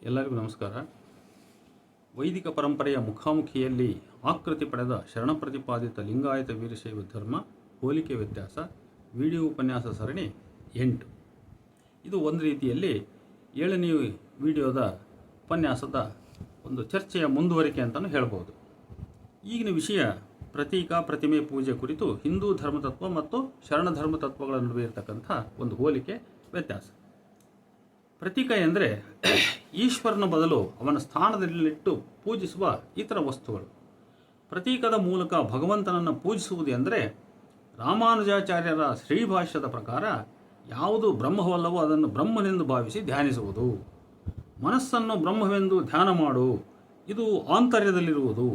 ಎಲ್ಲರಿಗೂ ನಮಸ್ಕಾರ. ವೈದಿಕ ಪರಂಪರೆಯ ಮುಖಾಮುಖಿಯಲ್ಲಿ ಆಕೃತಿ ಪಡೆದ ಶರಣ ಪ್ರತಿಪಾದಿತ ಲಿಂಗಾಯತ ವೀರಶೈವ ಧರ್ಮ ಹೋಲಿಕೆ ವ್ಯತ್ಯಾಸ ವಿಡಿಯೋ ಉಪನ್ಯಾಸ ಸರಣಿ 8. ಇದು ಒಂದು ರೀತಿಯಲ್ಲಿ 7ನೇ ವಿಡಿಯೋದ ಉಪನ್ಯಾಸದ ಒಂದು ಚರ್ಚೆಯ ಮುಂದುವರಿಕೆ ಅಂತಲೂ ಹೇಳ್ಬೋದು. ಈಗಿನ ವಿಷಯ ಪ್ರತೀಕ ಪ್ರತಿಮೆ ಪೂಜೆ ಕುರಿತು ಹಿಂದೂ ಧರ್ಮತತ್ವ ಮತ್ತು ಶರಣ ಧರ್ಮತತ್ವಗಳ ನಡುವೆ ಇರತಕ್ಕಂಥ ಒಂದು ಹೋಲಿಕೆ ವ್ಯತ್ಯಾಸ. ಪ್ರತೀಕ ಎಂದರೆ ಈಶ್ವರನ ಬದಲು ಅವನ ಸ್ಥಾನದಲ್ಲಿಟ್ಟು ಪೂಜಿಸುವ ಇತರ ವಸ್ತುಗಳು. ಪ್ರತೀಕದ ಮೂಲಕ ಭಗವಂತನನ್ನು ಪೂಜಿಸುವುದು ಎಂದರೆ ರಾಮಾನುಜಾಚಾರ್ಯರ ಶ್ರೀಭಾಷ್ಯದ ಪ್ರಕಾರ ಯಾವುದು ಬ್ರಹ್ಮವಲ್ಲವೋ ಅದನ್ನು ಬ್ರಹ್ಮನೆಂದು ಭಾವಿಸಿ ಧ್ಯಾನಿಸುವುದು. ಮನಸ್ಸನ್ನು ಬ್ರಹ್ಮವೆಂದು ಧ್ಯಾನ ಮಾಡು, ಇದು ಆಂತರ್ಯದಲ್ಲಿರುವುದು.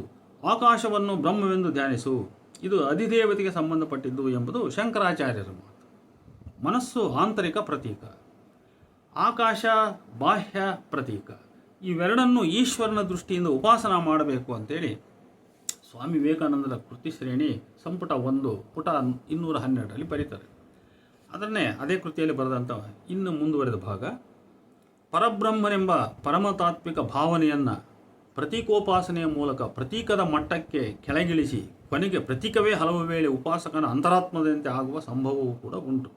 ಆಕಾಶವನ್ನು ಬ್ರಹ್ಮವೆಂದು ಧ್ಯಾನಿಸು, ಇದು ಅಧಿದೇವತೆಗೆ ಸಂಬಂಧಪಟ್ಟಿದ್ದು ಎಂಬುದು ಶಂಕರಾಚಾರ್ಯರ ಮಾತು. ಮನಸ್ಸು ಆಂತರಿಕ ಪ್ರತೀಕ, ಆಕಾಶ ಬಾಹ್ಯ ಪ್ರತೀಕ. ಇವೆರಡನ್ನು ಈಶ್ವರನ ದೃಷ್ಟಿಯಿಂದ ಉಪಾಸನ ಮಾಡಬೇಕು ಅಂತೇಳಿ ಸ್ವಾಮಿ ವಿವೇಕಾನಂದರ ಕೃತಿ ಶ್ರೇಣಿ ಸಂಪುಟ 1 ಪುಟ 212ರಲ್ಲಿ ಬರೀತಾರೆ. ಅದನ್ನೇ ಅದೇ ಕೃತಿಯಲ್ಲಿ ಬರೆದಂಥ ಇನ್ನು ಮುಂದುವರೆದ ಭಾಗ, ಪರಬ್ರಹ್ಮನೆಂಬ ಪರಮತಾತ್ವಿಕ ಭಾವನೆಯನ್ನು ಪ್ರತೀಕೋಪಾಸನೆಯ ಮೂಲಕ ಪ್ರತೀಕದ ಮಟ್ಟಕ್ಕೆ ಕೆಳಗಿಳಿಸಿ ಕೊನೆಗೆ ಪ್ರತೀಕವೇ ಹಲವು ವೇಳೆ ಉಪಾಸಕನ ಅಂತರಾತ್ಮದಂತೆ ಆಗುವ ಸಂಭವವೂ ಕೂಡ ಉಂಟು.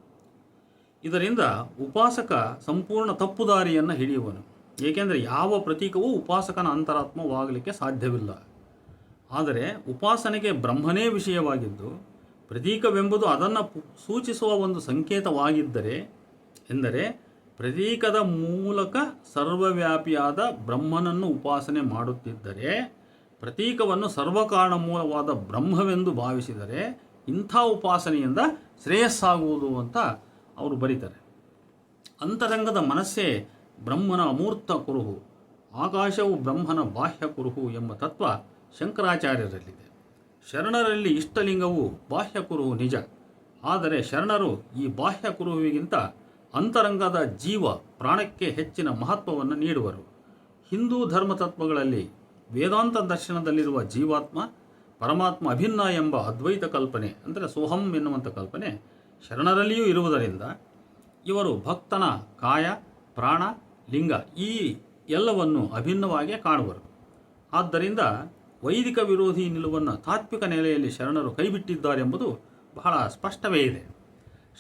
ಇದರಿಂದ ಉಪಾಸಕ ಸಂಪೂರ್ಣ ತಪ್ಪುದಾರಿಯನ್ನು ಹಿಡಿಯುವನು. ಏಕೆಂದರೆ ಯಾವ ಪ್ರತೀಕವೂ ಉಪಾಸಕನ ಅಂತರಾತ್ಮವಾಗಲಿಕ್ಕೆ ಸಾಧ್ಯವಿಲ್ಲ. ಆದರೆ ಉಪಾಸನೆಗೆ ಬ್ರಹ್ಮನೇ ವಿಷಯವಾಗಿದ್ದು ಪ್ರತೀಕವೆಂಬುದು ಅದನ್ನು ಸೂಚಿಸುವ ಒಂದು ಸಂಕೇತವಾಗಿದ್ದರೆ ಎಂದರೆ ಪ್ರತೀಕದ ಮೂಲಕ ಸರ್ವವ್ಯಾಪಿಯಾದ ಬ್ರಹ್ಮನನ್ನು ಉಪಾಸನೆ ಮಾಡುತ್ತಿದ್ದರೆ, ಪ್ರತೀಕವನ್ನು ಸರ್ವಕಾರಣ ಮೂಲವಾದ ಬ್ರಹ್ಮವೆಂದು ಭಾವಿಸಿದರೆ ಇಂಥ ಉಪಾಸನೆಯಿಂದ ಶ್ರೇಯಸ್ಸಾಗುವುದು ಅಂತ ಅವರು ಬರೀತಾರೆ. ಅಂತರಂಗದ ಮನಸ್ಸೇ ಬ್ರಹ್ಮನ ಅಮೂರ್ತ ಕುರುಹು, ಆಕಾಶವು ಬ್ರಹ್ಮನ ಬಾಹ್ಯ ಕುರುಹು ಎಂಬ ತತ್ವ ಶಂಕರಾಚಾರ್ಯರಲ್ಲಿದೆ. ಶರಣರಲ್ಲಿ ಇಷ್ಟಲಿಂಗವು ಬಾಹ್ಯ ಕುರುಹು ನಿಜ. ಆದರೆ ಶರಣರು ಈ ಬಾಹ್ಯ ಕುರುಹುವಿಗಿಂತ ಅಂತರಂಗದ ಜೀವ ಪ್ರಾಣಕ್ಕೆ ಹೆಚ್ಚಿನ ಮಹತ್ವವನ್ನು ನೀಡುವರು. ಹಿಂದೂ ಧರ್ಮತತ್ವಗಳಲ್ಲಿ ವೇದಾಂತ ದರ್ಶನದಲ್ಲಿರುವ ಜೀವಾತ್ಮ ಪರಮಾತ್ಮ ಅಭಿನ್ನ ಎಂಬ ಅದ್ವೈತ ಕಲ್ಪನೆ, ಅಂದರೆ ಸೋಹಂ ಎನ್ನುವಂಥ ಕಲ್ಪನೆ ಶರಣರಲ್ಲಿಯೂ ಇರುವುದರಿಂದ ಇವರು ಭಕ್ತನ ಕಾಯ ಪ್ರಾಣ ಲಿಂಗ ಈ ಎಲ್ಲವನ್ನು ಅಭಿನ್ನವಾಗಿ ಕಾಣುವರು. ಆದ್ದರಿಂದ ವೈದಿಕ ವಿರೋಧಿ ನಿಲುವನ್ನು ತಾತ್ವಿಕ ನೆಲೆಯಲ್ಲಿ ಶರಣರು ಕೈಬಿಟ್ಟಿದ್ದಾರೆಂಬುದು ಬಹಳ ಸ್ಪಷ್ಟವೇ ಇದೆ.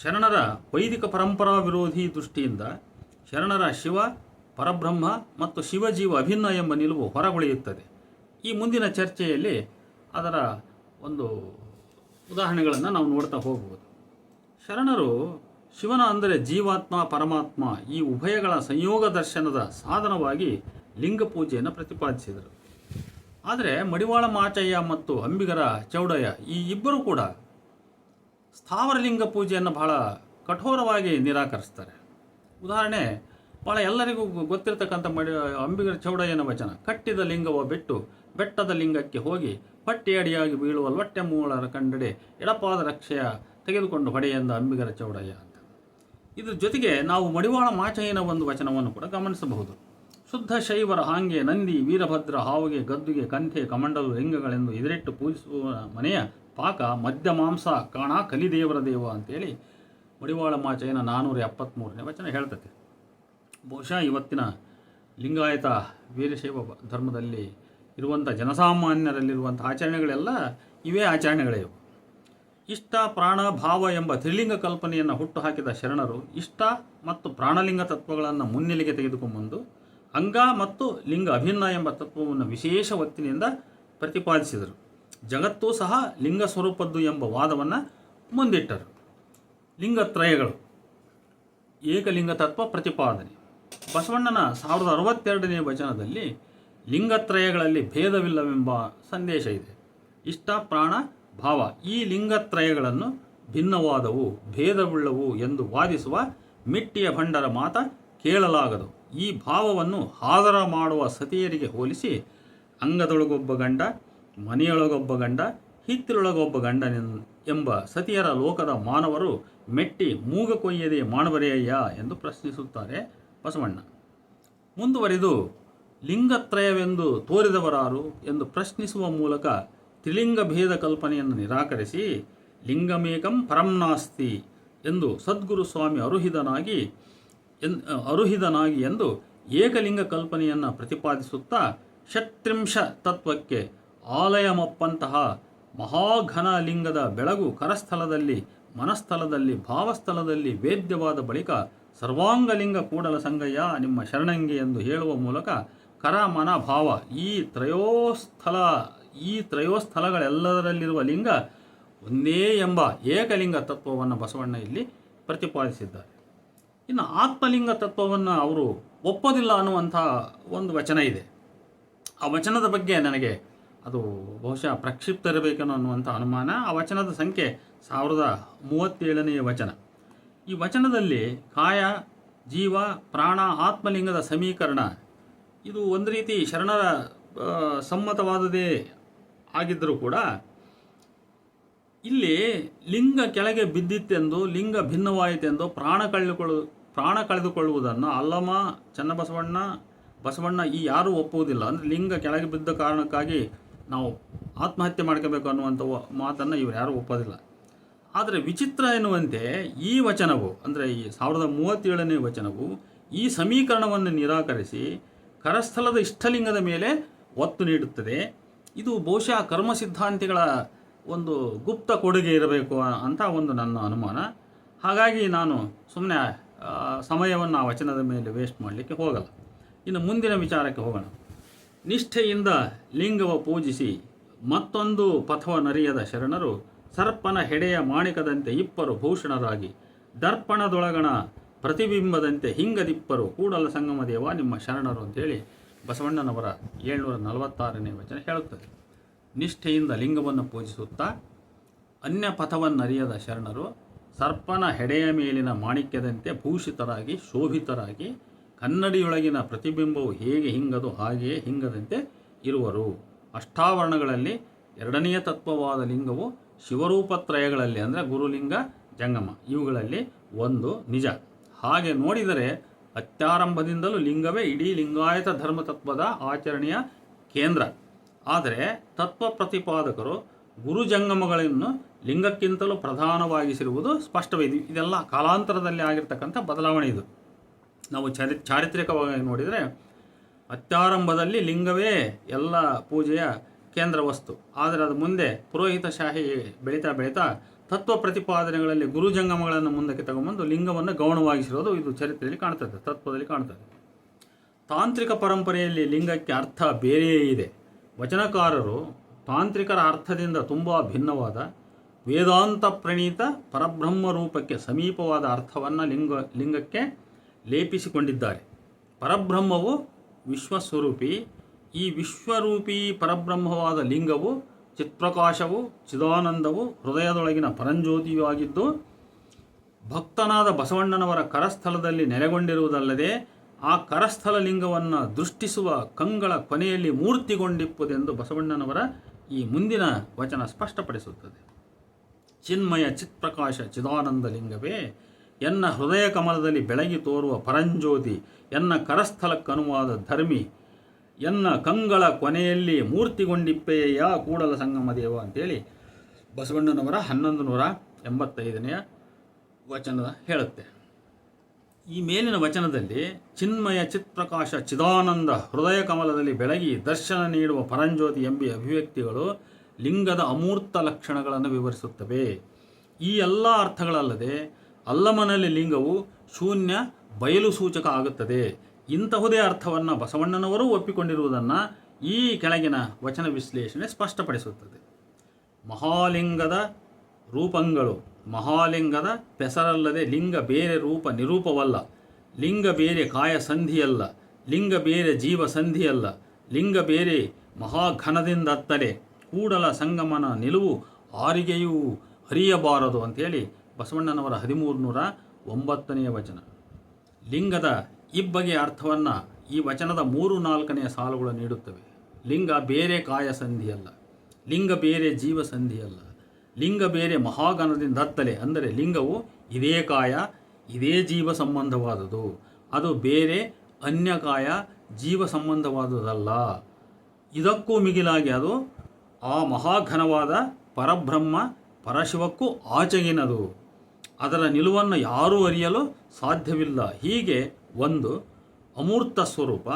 ಶರಣರ ವೈದಿಕ ಪರಂಪರಾ ವಿರೋಧಿ ದೃಷ್ಟಿಯಿಂದ ಶರಣರ ಶಿವ ಪರಬ್ರಹ್ಮ ಮತ್ತು ಶಿವಜೀವ ಅಭಿನ್ನ ಎಂಬ ನಿಲುವು ಹೊರಗುಳಿಯುತ್ತದೆ. ಈ ಮುಂದಿನ ಚರ್ಚೆಯಲ್ಲಿ ಅದರ ಒಂದು ಉದಾಹರಣೆಗಳನ್ನು ನಾವು ನೋಡ್ತಾ ಹೋಗ್ಬೋದು. ಶರಣರು ಶಿವನ ಅಂದರೆ ಜೀವಾತ್ಮ ಪರಮಾತ್ಮ ಈ ಉಭಯಗಳ ಸಂಯೋಗ ದರ್ಶನದ ಸಾಧನವಾಗಿ ಲಿಂಗ ಪೂಜೆಯನ್ನು ಪ್ರತಿಪಾದಿಸಿದರು. ಆದರೆ ಮಡಿವಾಳ ಮಾಚಯ್ಯ ಮತ್ತು ಅಂಬಿಗರ ಚೌಡಯ್ಯ ಈ ಇಬ್ಬರೂ ಕೂಡ ಸ್ಥಾವರ ಲಿಂಗ ಪೂಜೆಯನ್ನು ಬಹಳ ಕಠೋರವಾಗಿ ನಿರಾಕರಿಸ್ತಾರೆ. ಉದಾಹರಣೆ ಭಾಳ ಎಲ್ಲರಿಗೂ ಗೊತ್ತಿರತಕ್ಕಂಥ ಅಂಬಿಗರ ಚೌಡಯ್ಯನ ವಚನ, ಕಟ್ಟಿದ ಲಿಂಗವ ಬಿಟ್ಟು ಬೆಟ್ಟದ ಲಿಂಗಕ್ಕೆ ಹೋಗಿ ಪಟ್ಟಿಯಡಿಯಾಗಿ ಬೀಳುವ ಲೊಟ್ಟೆ ಮೂಳರ ಕಂಡಡೆ ಎಡಪಾದ ರಕ್ಷೆಯ ತೆಗೆದುಕೊಂಡು ಹೊಡೆಯೆಂದ ಅಂಬಿಗರ ಚೌಡಯ್ಯ ಅಂತ. ಇದ್ರ ಜೊತೆಗೆ ನಾವು ಮಡಿವಾಳ ಮಾಚಯ್ಯನ ಒಂದು ವಚನವನ್ನು ಕೂಡ ಗಮನಿಸಬಹುದು. ಶುದ್ಧ ಶೈವರ ಹಾಂಗೆ ನಂದಿ ವೀರಭದ್ರ ಹಾವಿಗೆ ಗದ್ದುಗೆ ಕಂಥೆ ಕಮಂಡಲು ಲಿಂಗಗಳೆಂದು ಎದುರಿಟ್ಟು ಪೂಜಿಸುವ ಮನೆಯ ಪಾಕ ಮಧ್ಯ ಮಾಂಸ ಕಾಣ ಕಲಿದೇವರ ದೇವ ಅಂತೇಳಿ ಮಡಿವಾಳ ಮಾಚಯ್ಯನ 473ನೇ ವಚನ ಹೇಳ್ತದೆ. ಬಹುಶಃ ಇವತ್ತಿನ ಲಿಂಗಾಯತ ವೀರಶೈವ ಧರ್ಮದಲ್ಲಿ ಇರುವಂಥ ಜನಸಾಮಾನ್ಯರಲ್ಲಿರುವಂಥ ಆಚರಣೆಗಳೆಲ್ಲ ಇವೇ ಆಚರಣೆಗಳೇ. ಇಷ್ಟ ಪ್ರಾಣ ಭಾವ ಎಂಬ ತ್ರಿಲಿಂಗ ಕಲ್ಪನೆಯನ್ನು ಹುಟ್ಟುಹಾಕಿದ ಶರಣರು ಇಷ್ಟ ಮತ್ತು ಪ್ರಾಣಲಿಂಗ ತತ್ವಗಳನ್ನು ಮುನ್ನೆಲೆಗೆ ತೆಗೆದುಕೊಂಡ್ಬಂದು ಅಂಗ ಮತ್ತು ಲಿಂಗ ಅಭಿನ್ನ ಎಂಬ ತತ್ವವನ್ನು ವಿಶೇಷ ಒತ್ತಿನಿಂದ ಪ್ರತಿಪಾದಿಸಿದರು. ಜಗತ್ತೂ ಸಹ ಲಿಂಗ ಸ್ವರೂಪದ್ದು ಎಂಬ ವಾದವನ್ನು ಮುಂದಿಟ್ಟರು. ಲಿಂಗತ್ರಯಗಳು ಏಕಲಿಂಗ ತತ್ವ ಪ್ರತಿಪಾದನೆ. ಬಸವಣ್ಣನ 1062ನೇ ವಚನದಲ್ಲಿ ಲಿಂಗತ್ರಯಗಳಲ್ಲಿ ಭೇದವಿಲ್ಲವೆಂಬ ಸಂದೇಶ ಇದೆ. ಇಷ್ಟ ಪ್ರಾಣ ಭಾವ ಈ ಲಿಂಗತ್ರಯಗಳನ್ನು ಭಿನ್ನವಾದವು ಭೇದವುಳ್ಳವು ಎಂದು ವಾದಿಸುವ ಮಿಟ್ಟಿಯ ಭಂಡರ ಮಾತ ಕೇಳಲಾಗದು. ಈ ಭಾವವನ್ನು ಹಾದರ ಮಾಡುವ ಸತಿಯರಿಗೆ ಹೋಲಿಸಿ ಅಂಗದೊಳಗೊಬ್ಬ ಗಂಡ ಮನೆಯೊಳಗೊಬ್ಬ ಗಂಡ ಹಿತ್ತಿಲೊಳಗೊಬ್ಬ ಗಂಡ ಎಂಬ ಸತಿಯರ ಲೋಕದ ಮಾನವರು ಮೆಟ್ಟಿ ಮೂಗ ಕೊಯ್ಯದೆ ಮಾನವರೇಯ್ಯ ಎಂದು ಪ್ರಶ್ನಿಸುತ್ತಾರೆ ಬಸವಣ್ಣ. ಮುಂದುವರಿದು ಲಿಂಗತ್ರಯವೆಂದು ತೋರಿದವರಾರು ಎಂದು ಪ್ರಶ್ನಿಸುವ ಮೂಲಕ ತ್ರಿಲಿಂಗ ಭೇದ ಕಲ್ಪನೆಯನ್ನು ನಿರಾಕರಿಸಿ ಲಿಂಗಮೇಕಂ ಪರಂನಾಸ್ತಿ ಎಂದು ಸದ್ಗುರು ಸ್ವಾಮಿ ಅರುಹಿದನಾಗಿ ಎಂದು ಏಕಲಿಂಗ ಕಲ್ಪನೆಯನ್ನು ಪ್ರತಿಪಾದಿಸುತ್ತಾ ಷಟ್ತ್ರಿಂಶ ತತ್ವಕ್ಕೆ ಆಲಯಮಪ್ಪಂತಹ ಮಹಾಘನ ಲಿಂಗದ ಬೆಳಗು ಕರಸ್ಥಲದಲ್ಲಿ, ಮನಸ್ಥಲದಲ್ಲಿ, ಭಾವಸ್ಥಲದಲ್ಲಿ ವೇದ್ಯವಾದ ಬಳಿಕ ಸರ್ವಾಂಗಲಿಂಗ ಕೂಡಲ ಸಂಗಯ್ಯ ನಿಮ್ಮ ಶರಣಂಗಿ ಎಂದು ಹೇಳುವ ಮೂಲಕ ಕರ, ಮನ, ಭಾವ ಈ ತ್ರಯೋಸ್ಥಲಗಳೆಲ್ಲದರಲ್ಲಿರುವ ಲಿಂಗ ಒಂದೇ ಎಂಬ ಏಕಲಿಂಗ ತತ್ವವನ್ನು ಬಸವಣ್ಣ ಇಲ್ಲಿ ಪ್ರತಿಪಾದಿಸಿದ್ದಾರೆ. ಇನ್ನು ಆತ್ಮಲಿಂಗ ತತ್ವವನ್ನು ಅವರು ಒಪ್ಪೋದಿಲ್ಲ ಅನ್ನುವಂಥ ಒಂದು ವಚನ ಇದೆ. ಆ ವಚನದ ಬಗ್ಗೆ ನನಗೆ ಅದು ಬಹುಶಃ ಪ್ರಕ್ಷಿಪ್ತ ಇರಬೇಕನ್ನೋ ಅನ್ನುವಂಥ ಅನುಮಾನ. ಆ ವಚನದ ಸಂಖ್ಯೆ 1037ನೇ ವಚನ. ಈ ವಚನದಲ್ಲಿ ಕಾಯ, ಜೀವ, ಪ್ರಾಣ, ಆತ್ಮಲಿಂಗದ ಸಮೀಕರಣ ಇದು ಒಂದು ರೀತಿ ಶರಣರ ಸಮ್ಮತವಾದದೇ ಆಗಿದ್ದರೂ ಕೂಡ ಇಲ್ಲಿ ಲಿಂಗ ಕೆಳಗೆ ಬಿದ್ದಿತ್ತೆಂದು, ಲಿಂಗ ಭಿನ್ನವಾಯಿತೆಂದು ಪ್ರಾಣ ಕಳೆದುಕೊಳ್ಳುವುದನ್ನು ಅಲ್ಲಮ, ಚನ್ನಬಸವಣ್ಣ, ಬಸವಣ್ಣ ಈ ಯಾರೂ ಒಪ್ಪುವುದಿಲ್ಲ. ಅಂದರೆ ಲಿಂಗ ಕೆಳಗೆ ಬಿದ್ದ ಕಾರಣಕ್ಕಾಗಿ ನಾವು ಆತ್ಮಹತ್ಯೆ ಮಾಡ್ಕೋಬೇಕು ಅನ್ನುವಂಥ ಮಾತನ್ನು ಇವರು ಯಾರೂ ಒಪ್ಪೋದಿಲ್ಲ. ಆದರೆ ವಿಚಿತ್ರ ಎನ್ನುವಂತೆ ಈ ವಚನವು, ಅಂದರೆ ಈ 1037ನೇ ವಚನವು ಈ ಸಮೀಕರಣವನ್ನು ನಿರಾಕರಿಸಿ ಕರಸ್ಥಲದ ಇಷ್ಟಲಿಂಗದ ಮೇಲೆ ಒತ್ತು ನೀಡುತ್ತದೆ. ಇದು ಬಹುಶಃ ಕರ್ಮ ಸಿದ್ಧಾಂತಿಗಳ ಒಂದು ಗುಪ್ತ ಕೊಡುಗೆ ಇರಬೇಕು ಅಂತ ಒಂದು ನನ್ನ ಅನುಮಾನ. ಹಾಗಾಗಿ ನಾನು ಸುಮ್ಮನೆ ಸಮಯವನ್ನು ಆ ವಚನದ ಮೇಲೆ ವೇಸ್ಟ್ ಮಾಡಲಿಕ್ಕೆ ಹೋಗಲ್ಲ. ಇನ್ನು ಮುಂದಿನ ವಿಚಾರಕ್ಕೆ ಹೋಗೋಣ. ನಿಷ್ಠೆಯಿಂದ ಲಿಂಗವ ಪೂಜಿಸಿ ಮತ್ತೊಂದು ಪಥವನರಿಯದ ಶರಣರು ಸರ್ಪನ ಹೆಡೆಯ ಮಾಣಿಕದಂತೆ ಇಪ್ಪರು ಭೂಷಣರಾಗಿ ದರ್ಪಣದೊಳಗಣ ಪ್ರತಿಬಿಂಬದಂತೆ ಹಿಂಗದಿಪ್ಪರು ಕೂಡಲ ಸಂಗಮ ದೇವ ನಿಮ್ಮ ಶರಣರು ಅಂತೇಳಿ ಬಸವಣ್ಣನವರ 746ನೇ ವಚನ ಹೇಳುತ್ತದೆ. ನಿಷ್ಠೆಯಿಂದ ಲಿಂಗವನ್ನು ಪೂಜಿಸುತ್ತಾ ಅನ್ಯ ಪಥವನ್ನರಿಯದ ಶರಣರು ಸರ್ಪನ ಹೆಡೆಯ ಮೇಲಿನ ಮಾಣಿಕ್ಯದಂತೆ ಭೂಷಿತರಾಗಿ ಶೋಭಿತರಾಗಿ ಕನ್ನಡಿಯೊಳಗಿನ ಪ್ರತಿಬಿಂಬವು ಹೇಗೆ ಹಿಂಗದು ಹಾಗೆಯೇ ಹಿಂಗದಂತೆ ಇರುವರು. ಅಷ್ಟಾವರಣಗಳಲ್ಲಿ ಎರಡನೆಯ ತತ್ವವಾದ ಲಿಂಗವು ಶಿವರೂಪತ್ರಯಗಳಲ್ಲಿ ಅಂದರೆ ಗುರುಲಿಂಗ, ಜಂಗಮ ಇವುಗಳಲ್ಲಿ ಒಂದು ನಿಜ. ಹಾಗೆ ನೋಡಿದರೆ ಅತ್ಯಾರಂಭದಿಂದಲೂ ಲಿಂಗವೇ ಇಡೀ ಲಿಂಗಾಯತ ಧರ್ಮತತ್ವದ ಆಚರಣೆಯ ಕೇಂದ್ರ. ಆದರೆ ತತ್ವ ಪ್ರತಿಪಾದಕರು ಗುರುಜಂಗಮಗಳನ್ನು ಲಿಂಗಕ್ಕಿಂತಲೂ ಪ್ರಧಾನವಾಗಿಸಿರುವುದು ಸ್ಪಷ್ಟವಿದೆ. ಇದೆಲ್ಲ ಕಾಲಾಂತರದಲ್ಲಿ ಆಗಿರ್ತಕ್ಕಂಥ ಬದಲಾವಣೆ. ಇದು ನಾವು ಚಾರಿತ್ರಿಕವಾಗಿ ನೋಡಿದರೆ ಅತ್ಯಾರಂಭದಲ್ಲಿ ಲಿಂಗವೇ ಎಲ್ಲ ಪೂಜೆಯ ಕೇಂದ್ರ ವಸ್ತು. ಆದರೆ ಅದು ಮುಂದೆ ಪುರೋಹಿತಶಾಹಿ ಬೆಳೀತಾ ತತ್ವ ಪ್ರತಿಪಾದನೆಗಳಲ್ಲಿ ಗುರುಜಂಗಮಗಳನ್ನು ಮುಂದಕ್ಕೆ ತಗೊಂಬಂದು ಲಿಂಗವನ್ನು ಗೌಣವಾಗಿಸಿರೋದು ಇದು ಚರಿತ್ರೆಯಲ್ಲಿ ಕಾಣ್ತದೆ, ತತ್ವದಲ್ಲಿ ಕಾಣ್ತದೆ. ತಾಂತ್ರಿಕ ಪರಂಪರೆಯಲ್ಲಿ ಲಿಂಗಕ್ಕೆ ಅರ್ಥ ಬೇರೆಯೇ ಇದೆ. ವಚನಕಾರರು ತಾಂತ್ರಿಕರ ಅರ್ಥದಿಂದ ತುಂಬ ಭಿನ್ನವಾದ ವೇದಾಂತ ಪ್ರಣೀತ ಪರಬ್ರಹ್ಮ ರೂಪಕ್ಕೆ ಸಮೀಪವಾದ ಅರ್ಥವನ್ನು ಲಿಂಗಕ್ಕೆ ಲೇಪಿಸಿಕೊಂಡಿದ್ದಾರೆ. ಪರಬ್ರಹ್ಮವು ವಿಶ್ವಸ್ವರೂಪಿ. ಈ ವಿಶ್ವರೂಪಿ ಪರಬ್ರಹ್ಮವಾದ ಲಿಂಗವು ಚಿತ್ಪ್ರಕಾಶವು, ಚಿದಾನಂದವು, ಹೃದಯದೊಳಗಿನ ಪರಂಜ್ಯೋತಿಯೂ ಆಗಿದ್ದು ಭಕ್ತನಾದ ಬಸವಣ್ಣನವರ ಕರಸ್ಥಲದಲ್ಲಿ ನೆಲೆಗೊಂಡಿರುವುದಲ್ಲದೆ ಆ ಕರಸ್ಥಲ ಲಿಂಗವನ್ನು ದೃಷ್ಟಿಸುವ ಕಂಗಳ ಕೊನೆಯಲ್ಲಿ ಮೂರ್ತಿಗೊಂಡಿಪ್ಪುದೆಂದು ಬಸವಣ್ಣನವರ ಈ ಮುಂದಿನ ವಚನ ಸ್ಪಷ್ಟಪಡಿಸುತ್ತದೆ. ಚಿನ್ಮಯ ಚಿತ್ಪ್ರಕಾಶ ಚಿದಾನಂದ ಲಿಂಗವೇ ಎನ್ನ ಹೃದಯ ಕಮಲದಲ್ಲಿ ಬೆಳಗಿ ತೋರುವ ಪರಂಜ್ಯೋತಿ, ಎನ್ನ ಕರಸ್ಥಲಕ್ಕನುವಾದ ಧರ್ಮಿ, ಎನ್ನ ಕಂಗಳ ಕೊನೆಯಲ್ಲಿ ಮೂರ್ತಿಗೊಂಡಿಪ್ಪೆಯ ಕೂಡಲ ಸಂಗಮ ದೇವ ಅಂತೇಳಿ ಬಸವಣ್ಣನವರ 1185ನೇ ವಚನ ಹೇಳುತ್ತೆ. ಈ ಮೇಲಿನ ವಚನದಲ್ಲಿ ಚಿನ್ಮಯ ಚಿತ್ಪ್ರಕಾಶ ಚಿದಾನಂದ ಹೃದಯ ಕಮಲದಲ್ಲಿ ಬೆಳಗಿ ದರ್ಶನ ನೀಡುವ ಪರಂಜ್ಯೋತಿ ಎಂಬ ಅಭಿವ್ಯಕ್ತಿಗಳು ಲಿಂಗದ ಅಮೂರ್ತ ಲಕ್ಷಣಗಳನ್ನು ವಿವರಿಸುತ್ತವೆ. ಈ ಎಲ್ಲ ಅರ್ಥಗಳಲ್ಲದೆ ಅಲ್ಲಮನಲ್ಲಿ ಲಿಂಗವು ಶೂನ್ಯ ಬಯಲು ಸೂಚಕ ಆಗುತ್ತದೆ. ಇಂತಹುದೇ ಅರ್ಥವನ್ನು ಬಸವಣ್ಣನವರು ಒಪ್ಪಿಕೊಂಡಿರುವುದನ್ನು ಈ ಕೆಳಗಿನ ವಚನ ವಿಶ್ಲೇಷಣೆ ಸ್ಪಷ್ಟಪಡಿಸುತ್ತದೆ. ಮಹಾಲಿಂಗದ ರೂಪಂಗಳು ಮಹಾಲಿಂಗದ ಪೆಸರಲ್ಲದೆ ಲಿಂಗ ಬೇರೆ ರೂಪ ನಿರೂಪವಲ್ಲ. ಲಿಂಗ ಬೇರೆ ಕಾಯ ಸಂಧಿಯಲ್ಲ, ಲಿಂಗ ಬೇರೆ ಜೀವ ಸಂಧಿಯಲ್ಲ, ಲಿಂಗ ಬೇರೆ ಮಹಾಘನದಿಂದತ್ತಲೆ ಕೂಡಲ ಸಂಗಮನ ನಿಲುವು ಆರಿಗೆಯೂ ಅರಿಯಬಾರದು ಅಂಥೇಳಿ ಬಸವಣ್ಣನವರ 1309ನೇ ವಚನ. ಲಿಂಗದ ಇಬ್ಬಗೆಯ ಅರ್ಥವನ್ನು ಈ ವಚನದ 3-4ನೇ ಸಾಲುಗಳು ನೀಡುತ್ತವೆ. ಲಿಂಗ ಬೇರೆ ಕಾಯ ಸಂಧಿಯಲ್ಲ, ಲಿಂಗ ಬೇರೆ ಜೀವ ಸಂಧಿಯಲ್ಲ, ಲಿಂಗ ಬೇರೆ ಮಹಾಗಣದಿಂದತ್ತಲೆ ಅಂದರೆ ಲಿಂಗವು ಇದೇ ಕಾಯ ಇದೇ ಜೀವ ಸಂಬಂಧವಾದುದು, ಅದು ಬೇರೆ ಅನ್ಯಕಾಯ ಜೀವ ಸಂಬಂಧವಾದುದಲ್ಲ. ಇದಕ್ಕೂ ಮಿಗಿಲಾಗಿ ಅದು ಆ ಮಹಾಘನವಾದ ಪರಬ್ರಹ್ಮ ಪರಶಿವಕ್ಕೂ ಆಚೆಗಿನದು. ಅದರ ನಿಲುವನ್ನು ಯಾರೂ ಅರಿಯಲು ಸಾಧ್ಯವಿಲ್ಲ. ಹೀಗೆ ಒಂದು ಅಮೂರ್ತ ಸ್ವರೂಪ,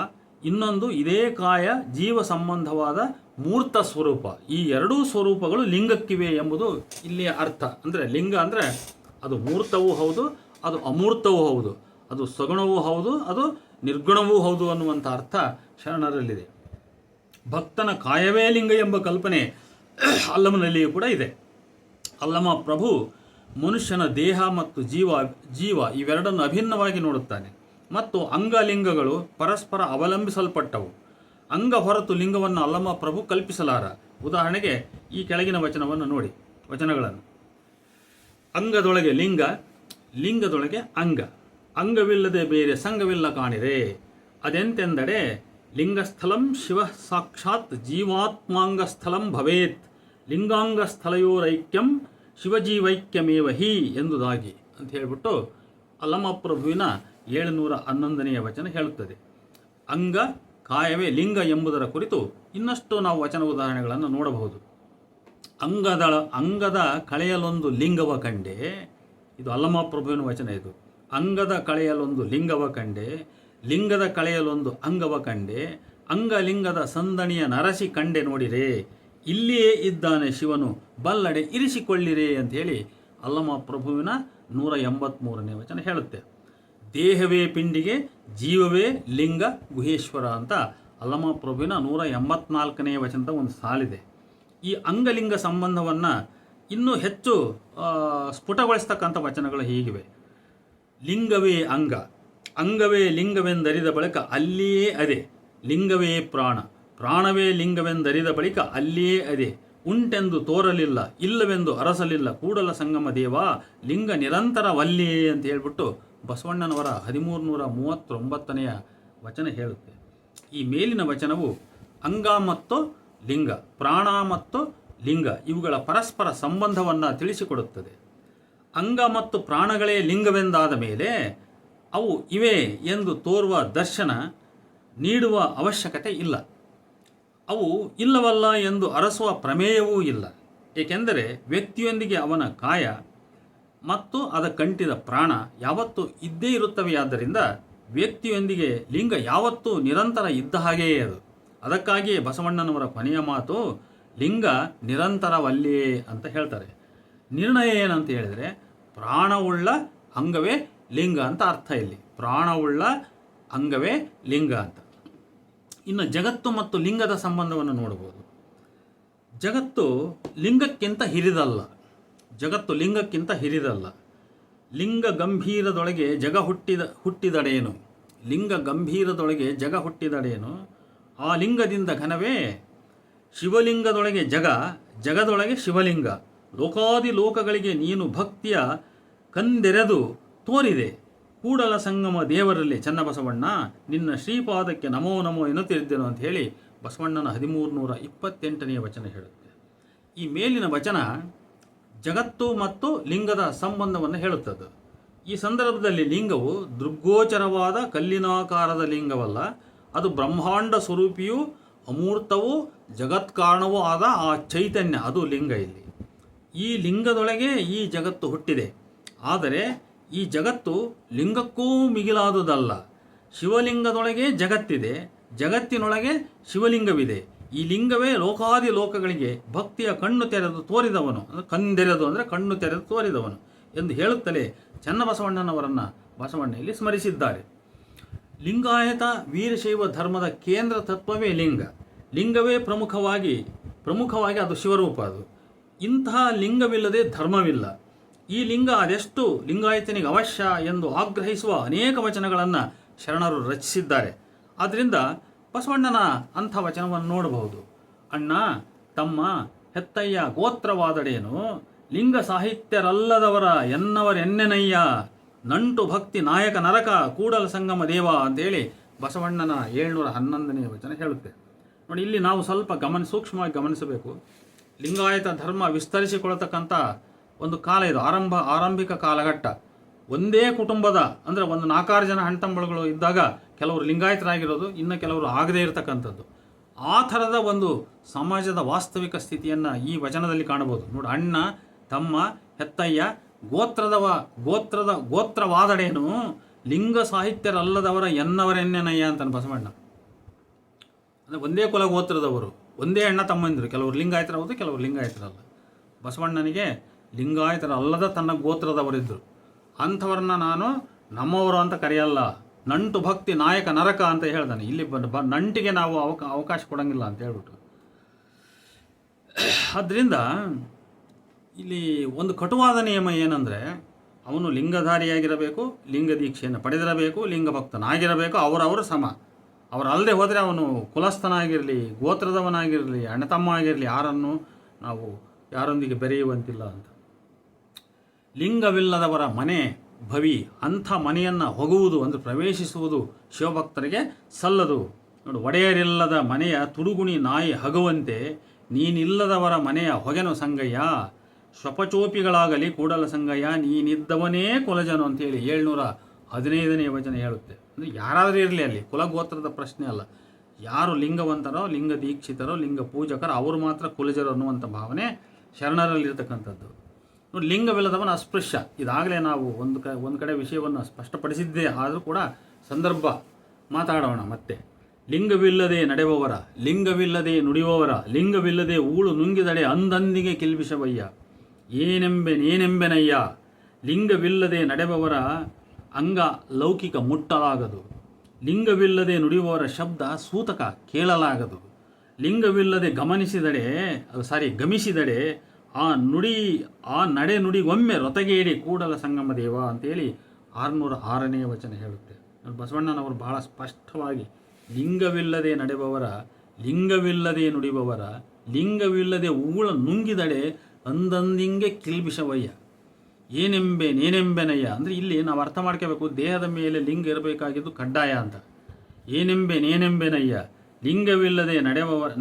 ಇನ್ನೊಂದು ಇದೇ ಕಾಯ ಜೀವ ಸಂಬಂಧವಾದ ಮೂರ್ತ ಸ್ವರೂಪ. ಈ ಎರಡೂ ಸ್ವರೂಪಗಳು ಲಿಂಗಕ್ಕಿವೆ ಎಂಬುದು ಇಲ್ಲಿಯ ಅರ್ಥ. ಅಂದರೆ ಲಿಂಗ ಅಂದರೆ ಅದು ಮೂರ್ತವೂ ಹೌದು, ಅದು ಅಮೂರ್ತವೂ ಹೌದು, ಅದು ಸಗುಣವೂ ಹೌದು, ಅದು ನಿರ್ಗುಣವೂ ಹೌದು ಅನ್ನುವಂಥ ಅರ್ಥ ಶರಣರಲ್ಲಿದೆ. ಭಕ್ತನ ಕಾಯವೇ ಲಿಂಗ ಎಂಬ ಕಲ್ಪನೆ ಅಲ್ಲಮನಲ್ಲಿಯೂ ಕೂಡ ಇದೆ. ಅಲ್ಲಮ ಪ್ರಭು ಮನುಷ್ಯನ ದೇಹ ಮತ್ತು ಜೀವ ಇವೆರಡನ್ನು ಅಭಿನ್ನವಾಗಿ ನೋಡುತ್ತಾನೆ ಮತ್ತು ಅಂಗಲಿಂಗಗಳು ಪರಸ್ಪರ ಅವಲಂಬಿಸಲ್ಪಟ್ಟವು. ಅಂಗ ಹೊರತು ಲಿಂಗವನ್ನು ಅಲ್ಲಮ ಪ್ರಭು ಕಲ್ಪಿಸಲಾರ. ಉದಾಹರಣೆಗೆ ಈ ಕೆಳಗಿನ ವಚನವನ್ನು ನೋಡಿ, ವಚನಗಳನ್ನು. ಅಂಗದೊಳಗೆ ಲಿಂಗ, ಲಿಂಗದೊಳಗೆ ಅಂಗ, ಅಂಗವಿಲ್ಲದೆ ಬೇರೆ ಸಂಗವಿಲ್ಲ ಕಾಣಿರೆ. ಅದೆಂತೆಂದಡೆ ಲಿಂಗಸ್ಥಲಂ ಶಿವ ಸಾಕ್ಷಾತ್ ಜೀವಾತ್ಮಾಂಗಸ್ಥಲಂ ಭವೇತ್, ಲಿಂಗಾಂಗಸ್ಥಲಯೋರೈಕ್ಯಂ ಶಿವಜೀವೈಕ್ಯಮೇವ ಹಿ ಎಂದುದಾಗಿ ಅಂತ ಹೇಳಿಬಿಟ್ಟು ಅಲ್ಲಮ ಪ್ರಭುವಿನ 711ನೇ ವಚನ ಹೇಳುತ್ತದೆ. ಅಂಗ ಕಾಯವೇ ಲಿಂಗ ಎಂಬುದರ ಕುರಿತು ಇನ್ನಷ್ಟು ನಾವು ವಚನ ಉದಾಹರಣೆಗಳನ್ನು ನೋಡಬಹುದು. ಅಂಗದ ಕಳೆಯಲೊಂದು ಲಿಂಗವ ಕಂಡೆ, ಇದು ಅಲ್ಲಮ ಪ್ರಭುವಿನ ವಚನ. ಇದು ಅಂಗದ ಕಳೆಯಲೊಂದು ಲಿಂಗವ ಕಂಡೆ, ಲಿಂಗದ ಕಳೆಯಲೊಂದು ಅಂಗವ ಕಂಡೆ, ಅಂಗಲಿಂಗದ ಸಂದಣಿಯ ನರಸಿ ಕಂಡೆ ನೋಡಿರೆ, ಇಲ್ಲಿಯೇ ಇದ್ದಾನೆ ಶಿವನು ಬಲ್ಲಡೆ ಇರಿಸಿಕೊಳ್ಳಿರೆ ಅಂತ ಹೇಳಿ ಅಲ್ಲಮ ಪ್ರಭುವಿನ 183ನೇ ವಚನ ಹೇಳುತ್ತೆ. ದೇಹವೇ ಪಿಂಡಿಗೆ, ಜೀವವೇ ಲಿಂಗ ಗುಹೇಶ್ವರ ಅಂತ ಅಲ್ಲಮ ಪ್ರಭುವಿನ 184ನೇ ವಚನದ ಒಂದು ಸಾಲಿದೆ. ಈ ಅಂಗಲಿಂಗ ಸಂಬಂಧವನ್ನು ಇನ್ನೂ ಹೆಚ್ಚು ಸ್ಫುಟಗೊಳಿಸ್ತಕ್ಕಂಥ ವಚನಗಳು ಹೀಗಿವೆ. ಲಿಂಗವೇ ಅಂಗ, ಅಂಗವೇ ಲಿಂಗವೆಂದರಿದ ಬಳಿಕ ಅಲ್ಲಿಯೇ ಅದೇ, ಲಿಂಗವೇ ಪ್ರಾಣ, ಪ್ರಾಣವೇ ಲಿಂಗವೆಂದರಿದ ಬಳಿಕ ಅಲ್ಲಿಯೇ ಅದೇ, ಉಂಟೆಂದು ತೋರಲಿಲ್ಲ ಇಲ್ಲವೆಂದು ಅರಸಲಿಲ್ಲ ಕೂಡಲ ಸಂಗಮ ದೇವ, ಲಿಂಗ ನಿರಂತರವಲ್ಲಿಯೇ ಅಂತ ಹೇಳ್ಬಿಟ್ಟು ಬಸವಣ್ಣನವರ 1339ನೇ ವಚನ ಹೇಳುತ್ತೆ. ಈ ಮೇಲಿನ ವಚನವು ಅಂಗ ಮತ್ತು ಲಿಂಗ, ಪ್ರಾಣ ಮತ್ತು ಲಿಂಗ ಇವುಗಳ ಪರಸ್ಪರ ಸಂಬಂಧವನ್ನು ತಿಳಿಸಿಕೊಡುತ್ತದೆ. ಅಂಗ ಮತ್ತು ಪ್ರಾಣಗಳೇ ಲಿಂಗವೆಂದಾದ ಮೇಲೆ ಅವು ಇವೆ ಎಂದು ತೋರುವ ದರ್ಶನ ನೀಡುವ ಅವಶ್ಯಕತೆ ಇಲ್ಲ. ಅವು ಇಲ್ಲವಲ್ಲ ಎಂದು ಅರಸುವ ಪ್ರಮೇಯವೂ ಇಲ್ಲ. ಏಕೆಂದರೆ ವ್ಯಕ್ತಿಯೊಂದಿಗೆ ಅವನ ಕಾಯ ಮತ್ತು ಅದಕ್ಕಂಟಿದ ಪ್ರಾಣ ಯಾವತ್ತೂ ಇದ್ದೇ ಇರುತ್ತವೆಯಾದ್ದರಿಂದ ವ್ಯಕ್ತಿಯೊಂದಿಗೆ ಲಿಂಗ ಯಾವತ್ತೂ ನಿರಂತರ ಇದ್ದ ಹಾಗೆಯೇ ಅದು. ಅದಕ್ಕಾಗಿಯೇ ಬಸವಣ್ಣನವರ ಕೊನೆಯ ಮಾತು ಲಿಂಗ ನಿರಂತರವಲ್ಲಿಯೇ ಅಂತ ಹೇಳ್ತಾರೆ. ನಿರ್ಣಯ ಏನಂತ ಹೇಳಿದರೆ ಪ್ರಾಣವುಳ್ಳ ಅಂಗವೇ ಲಿಂಗ ಅಂತ ಅರ್ಥ. ಇಲ್ಲಿ ಪ್ರಾಣವುಳ್ಳ ಅಂಗವೇ ಲಿಂಗ ಅಂತ. ಇನ್ನು ಜಗತ್ತು ಮತ್ತು ಲಿಂಗದ ಸಂಬಂಧವನ್ನು ನೋಡಬಹುದು. ಜಗತ್ತು ಲಿಂಗಕ್ಕಿಂತ ಹಿರಿದಲ್ಲ, ಜಗತ್ತು ಲಿಂಗಕ್ಕಿಂತ ಹಿರಿದಲ್ಲ. ಲಿಂಗ ಗಂಭೀರದೊಳಗೆ ಜಗ ಹುಟ್ಟಿದಡೇನು, ಲಿಂಗ ಗಂಭೀರದೊಳಗೆ ಜಗ ಹುಟ್ಟಿದಡೇನು, ಆ ಲಿಂಗದಿಂದ ಘನವೇ ಶಿವಲಿಂಗದೊಳಗೆ ಜಗ, ಜಗದೊಳಗೆ ಶಿವಲಿಂಗ, ಲೋಕಾದಿ ಲೋಕಗಳಿಗೆ ನೀನು ಭಕ್ತಿಯ ಕಂದೆರೆದು ತೋರಿದೆ, ಕೂಡಲ ಸಂಗಮ ದೇವರಲ್ಲಿ ಚನ್ನಬಸವಣ್ಣ ನಿನ್ನ ಶ್ರೀಪಾದಕ್ಕೆ ನಮೋ ನಮೋ ಎನ್ನುತ್ತಿದ್ದೆನು ಅಂತ ಹೇಳಿ ಬಸವಣ್ಣನ 1328ನೇ ವಚನ ಹೇಳುತ್ತೆ. ಈ ಮೇಲಿನ ವಚನ ಜಗತ್ತು ಮತ್ತು ಲಿಂಗದ ಸಂಬಂಧವನ್ನು ಹೇಳುತ್ತದೆ. ಈ ಸಂದರ್ಭದಲ್ಲಿ ಲಿಂಗವು ದೃಗ್ಗೋಚರವಾದ ಕಲ್ಲಿನಾಕಾರದ ಲಿಂಗವಲ್ಲ, ಅದು ಬ್ರಹ್ಮಾಂಡ ಸ್ವರೂಪಿಯೂ ಅಮೂರ್ತವೂ ಜಗತ್ಕಾರಣವೂ ಆದ ಆ ಚೈತನ್ಯ, ಅದು ಲಿಂಗ. ಇಲ್ಲಿ ಈ ಲಿಂಗದೊಳಗೆ ಈ ಜಗತ್ತು ಹುಟ್ಟಿದೆ. ಆದರೆ ಈ ಜಗತ್ತು ಲಿಂಗಕ್ಕೂ ಮಿಗಿಲಾದುದಲ್ಲ. ಶಿವಲಿಂಗದೊಳಗೆ ಜಗತ್ತಿದೆ, ಜಗತ್ತಿನೊಳಗೆ ಶಿವಲಿಂಗವಿದೆ. ಈ ಲಿಂಗವೇ ಲೋಕಾದಿ ಲೋಕಗಳಿಗೆ ಭಕ್ತಿಯ ಕಣ್ಣು ತೆರೆದು ತೋರಿದವನು, ಕಂದೆರೆದು ಅಂದರೆ ಕಣ್ಣು ತೆರೆದು ತೋರಿದವನು ಎಂದು ಹೇಳುತ್ತಲೇ ಚನ್ನಬಸವಣ್ಣನವರನ್ನು ಬಸವಣ್ಣ ಇಲ್ಲಿ ಸ್ಮರಿಸಿದ್ದಾರೆ. ಲಿಂಗಾಯತ ವೀರಶೈವ ಧರ್ಮದ ಕೇಂದ್ರ ತತ್ವವೇ ಲಿಂಗ. ಲಿಂಗವೇ ಪ್ರಮುಖವಾಗಿ ಅದು ಶಿವರೂಪ. ಅದು ಇಂತಹ ಲಿಂಗವಿಲ್ಲದೆ ಧರ್ಮವಿಲ್ಲ. ಈ ಲಿಂಗ ಅದೆಷ್ಟು ಲಿಂಗಾಯತನಿಗೆ ಅವಶ್ಯ ಎಂದು ಆಗ್ರಹಿಸುವ ಅನೇಕ ವಚನಗಳನ್ನು ಶರಣರು ರಚಿಸಿದ್ದಾರೆ. ಆದ್ದರಿಂದ ಬಸವಣ್ಣನ ಅಂಥ ವಚನವನ್ನು ನೋಡಬಹುದು. ಅಣ್ಣ ತಮ್ಮ ಹೆತ್ತಯ್ಯ ಗೋತ್ರವಾದಡೇನು, ಲಿಂಗ ಸಾಹಿತ್ಯರಲ್ಲದವರ ಎನ್ನವರೆನ್ನೆನಯ್ಯ, ನಂಟು ಭಕ್ತಿ ನಾಯಕ ನರಕ ಕೂಡಲ ಸಂಗಮ ದೇವ ಅಂತೇಳಿ ಬಸವಣ್ಣನ 711ನೇ ವಚನ ಹೇಳುತ್ತೆ. ನೋಡಿ, ಇಲ್ಲಿ ನಾವು ಸ್ವಲ್ಪ ಸೂಕ್ಷ್ಮವಾಗಿ ಗಮನಿಸಬೇಕು. ಲಿಂಗಾಯತ ಧರ್ಮ ವಿಸ್ತರಿಸಿಕೊಳ್ಳತಕ್ಕಂಥ ಒಂದು ಕಾಲ ಇದು, ಆರಂಭಿಕ ಕಾಲಘಟ್ಟ. ಒಂದೇ ಕುಟುಂಬದ ಅಂದರೆ ಒಂದು 4-6 ಜನ ಅಣ್ಣತಮ್ಮಗಳು ಇದ್ದಾಗ ಕೆಲವರು ಲಿಂಗಾಯತರಾಗಿರೋದು, ಇನ್ನು ಕೆಲವರು ಆಗದೇ ಇರತಕ್ಕಂಥದ್ದು. ಆ ಥರದ ಒಂದು ಸಮಾಜದ ವಾಸ್ತವಿಕ ಸ್ಥಿತಿಯನ್ನು ಈ ವಚನದಲ್ಲಿ ಕಾಣಬಹುದು. ನೋಡಿ, ಅಣ್ಣ ತಮ್ಮ ಹೆತ್ತಯ್ಯ ಗೋತ್ರವಾದಡೇನು, ಲಿಂಗ ಸಾಹಿತ್ಯರಲ್ಲದವರ ಎನ್ನವರೆನ್ನೆನಯ್ಯ ಅಂತಾನೆ ಬಸವಣ್ಣ. ಅಂದರೆ ಒಂದೇ ಕುಲ ಗೋತ್ರದವರು, ಒಂದೇ ಅಣ್ಣ ತಮ್ಮಂದಿರು, ಕೆಲವರು ಲಿಂಗಾಯತರ ಹೌದು, ಕೆಲವರು ಲಿಂಗಾಯತರಲ್ಲ. ಬಸವಣ್ಣನಿಗೆ ಲಿಂಗಾಯತರಲ್ಲದ ತನ್ನ ಗೋತ್ರದವರಿದ್ದರು. ಅಂಥವ್ರನ್ನ ನಾನು ನಮ್ಮವರು ಅಂತ ಕರೆಯಲ್ಲ, ನಂಟು ಭಕ್ತಿ ನಾಯಕ ನರಕ ಅಂತ ಹೇಳ್ದಾನೆ. ಇಲ್ಲಿ ನಂಟಿಗೆ ನಾವು ಅವಕಾಶ ಕೊಡೋಂಗಿಲ್ಲ ಅಂತ ಹೇಳ್ಬಿಟ್ಟು. ಆದ್ದರಿಂದ ಇಲ್ಲಿ ಒಂದು ಕಟುವಾದ ನಿಯಮ ಏನಂದರೆ, ಅವನು ಲಿಂಗಧಾರಿಯಾಗಿರಬೇಕು, ಲಿಂಗ ದೀಕ್ಷೆಯನ್ನು ಪಡೆದಿರಬೇಕು, ಲಿಂಗ ಭಕ್ತನಾಗಿರಬೇಕು, ಅವರವರು ಸಮ. ಅವರಲ್ಲದೆ ಹೋದರೆ ಅವನು ಕುಲಸ್ಥನಾಗಿರಲಿ, ಗೋತ್ರದವನಾಗಿರಲಿ, ಅಣ್ಣತಮ್ಮ ಆಗಿರಲಿ, ನಾವು ಯಾರೊಂದಿಗೆ ಬೆರೆಯುವಂತಿಲ್ಲ ಅಂತ. ಲಿಂಗವಿಲ್ಲದವರ ಮನೆ ಭವಿ, ಅಂಥ ಮನೆಯನ್ನು ಹೊಗುವುದು ಅಂದರೆ ಪ್ರವೇಶಿಸುವುದು ಶಿವಭಕ್ತರಿಗೆ ಸಲ್ಲದು. ನೋಡು, ಒಡೆಯರಿಲ್ಲದ ಮನೆಯ ತುಡುಗುಣಿ ನಾಯಿ ಹಗುವಂತೆ ನೀನಿಲ್ಲದವರ ಮನೆಯ ಹೊಗೆನು ಸಂಗಯ್ಯ, ಸ್ವಪಚೋಪಿಗಳಾಗಲಿ ಕೂಡಲ ಸಂಗಯ್ಯ, ನೀನಿದ್ದವನೇ ಕುಲಜನು ಅಂತೇಳಿ 715ನೇ ವಚನ ಹೇಳುತ್ತೆ. ಅಂದರೆ ಯಾರಾದರೂ ಇರಲಿ, ಅಲ್ಲಿ ಕುಲಗೋತ್ರದ ಪ್ರಶ್ನೆ ಅಲ್ಲ. ಯಾರು ಲಿಂಗವಂತರೋ, ಲಿಂಗ ದೀಕ್ಷಿತರೋ, ಲಿಂಗ ಪೂಜಕರೋ ಅವರು ಮಾತ್ರ ಕುಲಜರು ಅನ್ನುವಂಥ ಭಾವನೆ ಶರಣರಲ್ಲಿರ್ತಕ್ಕಂಥದ್ದು. ನೋಡಿ, ಲಿಂಗವಿಲ್ಲದವನ ಅಸ್ಪೃಶ್ಯ. ಇದಾಗಲೇ ನಾವು ಒಂದು ಕಡೆ ವಿಷಯವನ್ನು ಸ್ಪಷ್ಟಪಡಿಸಿದ್ದೇ, ಆದರೂ ಕೂಡ ಸಂದರ್ಭ ಮಾತಾಡೋಣ ಮತ್ತೆ. ಲಿಂಗವಿಲ್ಲದೆ ನಡೆಯುವವರ, ಲಿಂಗವಿಲ್ಲದೆ ನುಡಿಯುವವರ, ಲಿಂಗವಿಲ್ಲದೆ ಊಳು ನುಂಗಿದಡೆ ಅಂದಂದಿಗೆ ಕಿಲ್ಬಿಷವಯ್ಯ, ಏನೆಂಬೆನಯ್ಯ. ಲಿಂಗವಿಲ್ಲದೆ ನಡೆಯುವವರ ಅಂಗ ಲೌಕಿಕ ಮುಟ್ಟಲಾಗದು, ಲಿಂಗವಿಲ್ಲದೆ ನುಡಿಯುವವರ ಶಬ್ದ ಸೂತಕ ಕೇಳಲಾಗದು, ಲಿಂಗವಿಲ್ಲದೆ ಗಮಿಸಿದಡೆ ಆ ನಡೆ ನುಡಿಗೊಮ್ಮೆ ರೊತಗೇಡಿ ಕೂಡಲ ಸಂಗಮ ದೇವ ಅಂತೇಳಿ 606ನೇ ವಚನ ಹೇಳುತ್ತೆ. ಬಸವಣ್ಣನವರು ಬಹಳ ಸ್ಪಷ್ಟವಾಗಿ ಲಿಂಗವಿಲ್ಲದೆ ನಡೆಯುವವರ, ಲಿಂಗವಿಲ್ಲದೆ ನುಡಿಯುವವರ, ಲಿಂಗವಿಲ್ಲದೆ ಊಳ ನುಂಗಿದಡೆ ಅಂದಂದಿಂಗೆ ಕಿಲ್ಬಿಷವಯ್ಯ, ಏನೆಂಬೆನಯ್ಯ. ಅಂದರೆ ಇಲ್ಲಿ ನಾವು ಅರ್ಥ ಮಾಡ್ಕೋಬೇಕು, ದೇಹದ ಮೇಲೆ ಲಿಂಗ ಇರಬೇಕಾಗಿದ್ದು ಕಡ್ಡಾಯ ಅಂತ. ಏನೆಂಬೆನಯ್ಯ, ಲಿಂಗವಿಲ್ಲದೆ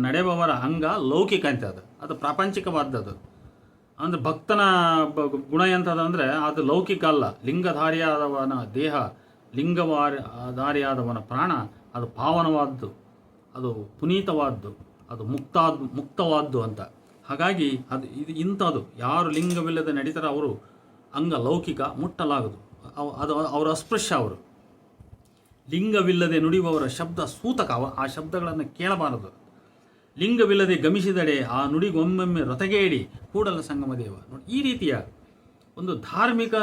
ನಡೆಯುವವರ ಅಂಗ ಲೌಕಿಕ ಅಂತ, ಅದು ಪ್ರಾಪಂಚಿಕವಾದದ್ದು. ಅಂದರೆ ಭಕ್ತನ ಗುಣ ಎಂಥದಂದರೆ ಅದು ಲೌಕಿಕ ಅಲ್ಲ. ಲಿಂಗಧಾರಿಯಾದವನ ದೇಹ, ಲಿಂಗಧಾರಿಯಾದವನ ಪ್ರಾಣ ಅದು ಪಾವನವಾದ್ದು, ಅದು ಪುನೀತವಾದ್ದು, ಅದು ಮುಕ್ತವಾದ್ದು ಅಂತ. ಹಾಗಾಗಿ ಇಂಥದ್ದು ಯಾರು ಲಿಂಗವಿಲ್ಲದೆ ನಡೀತಾರೆ ಅವರು ಅಂಗ ಲೌಕಿಕ, ಮುಟ್ಟಲಾಗದು, ಅದು ಅವರ ಅಸ್ಪೃಶ್ಯ. ಅವರು ಲಿಂಗವಿಲ್ಲದೆ ನುಡಿಯುವವರ ಶಬ್ದ ಸೂತಕ, ಆ ಶಬ್ದಗಳನ್ನು ಕೇಳಬಾರದು. ಲಿಂಗವಿಲ್ಲದೆ ಗಮಿಸಿದಡೆ ಆ ನುಡಿಗೊಮ್ಮೊಮ್ಮೆ ರೊತಗೇಡಿ ಕೂಡಲ ಸಂಗಮ ದೇವ. ನೋಡಿ, ಈ ರೀತಿಯ ಒಂದು ಧಾರ್ಮಿಕ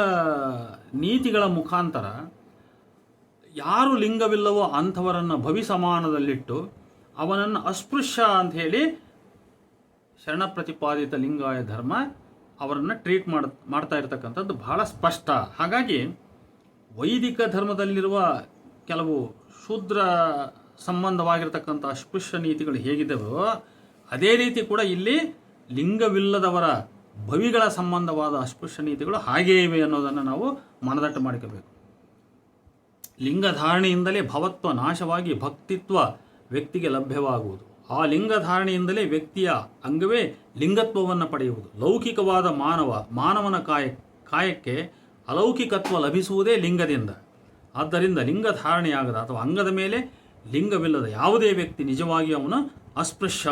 ನೀತಿಗಳ ಮುಖಾಂತರ ಯಾರು ಲಿಂಗವಿಲ್ಲವೋ ಅಂಥವರನ್ನು ಭವಿಸಮಾನದಲ್ಲಿಟ್ಟು ಅವನನ್ನು ಅಸ್ಪೃಶ್ಯ ಅಂತ ಹೇಳಿ ಶರಣ ಪ್ರತಿಪಾದಿತ ಲಿಂಗಾಯ ಧರ್ಮ ಅವರನ್ನು ಟ್ರೀಟ್ ಮಾಡ್ತಾ ಇರತಕ್ಕಂಥದ್ದು ಬಹಳ ಸ್ಪಷ್ಟ. ಹಾಗಾಗಿ ವೈದಿಕ ಧರ್ಮದಲ್ಲಿರುವ ಕೆಲವು ಶೂದ್ರ ಸಂಬಂಧವಾಗಿರ್ತಕ್ಕಂಥ ಅಸ್ಪೃಶ್ಯ ನೀತಿಗಳು ಹೇಗಿದ್ದಾವೋ ಅದೇ ರೀತಿ ಕೂಡ ಇಲ್ಲಿ ಲಿಂಗವಿಲ್ಲದವರ ಭವಿಗಳ ಸಂಬಂಧವಾದ ಅಸ್ಪೃಶ್ಯ ನೀತಿಗಳು ಹಾಗೇ ಇವೆ ಅನ್ನೋದನ್ನು ನಾವು ಮನದಟ್ಟು ಮಾಡಿಕೋಬೇಕು. ಲಿಂಗಧಾರಣೆಯಿಂದಲೇ ಭವತ್ವ ನಾಶವಾಗಿ ಭಕ್ತಿತ್ವ ವ್ಯಕ್ತಿಗೆ ಲಭ್ಯವಾಗುವುದು. ಆ ಲಿಂಗಧಾರಣೆಯಿಂದಲೇ ವ್ಯಕ್ತಿಯ ಅಂಗವೇ ಲಿಂಗತ್ವವನ್ನು ಪಡೆಯುವುದು. ಲೌಕಿಕವಾದ ಮಾನವನ ಕಾಯಕ್ಕೆ ಅಲೌಕಿಕತ್ವ ಲಭಿಸುವುದೇ ಲಿಂಗದಿಂದ. ಆದ್ದರಿಂದ ಲಿಂಗಧಾರಣೆಯಾಗದ ಅಥವಾ ಅಂಗದ ಮೇಲೆ ಲಿಂಗವಿಲ್ಲದ ಯಾವುದೇ ವ್ಯಕ್ತಿ ನಿಜವಾಗಿ ಅವನು ಅಸ್ಪೃಶ್ಯ,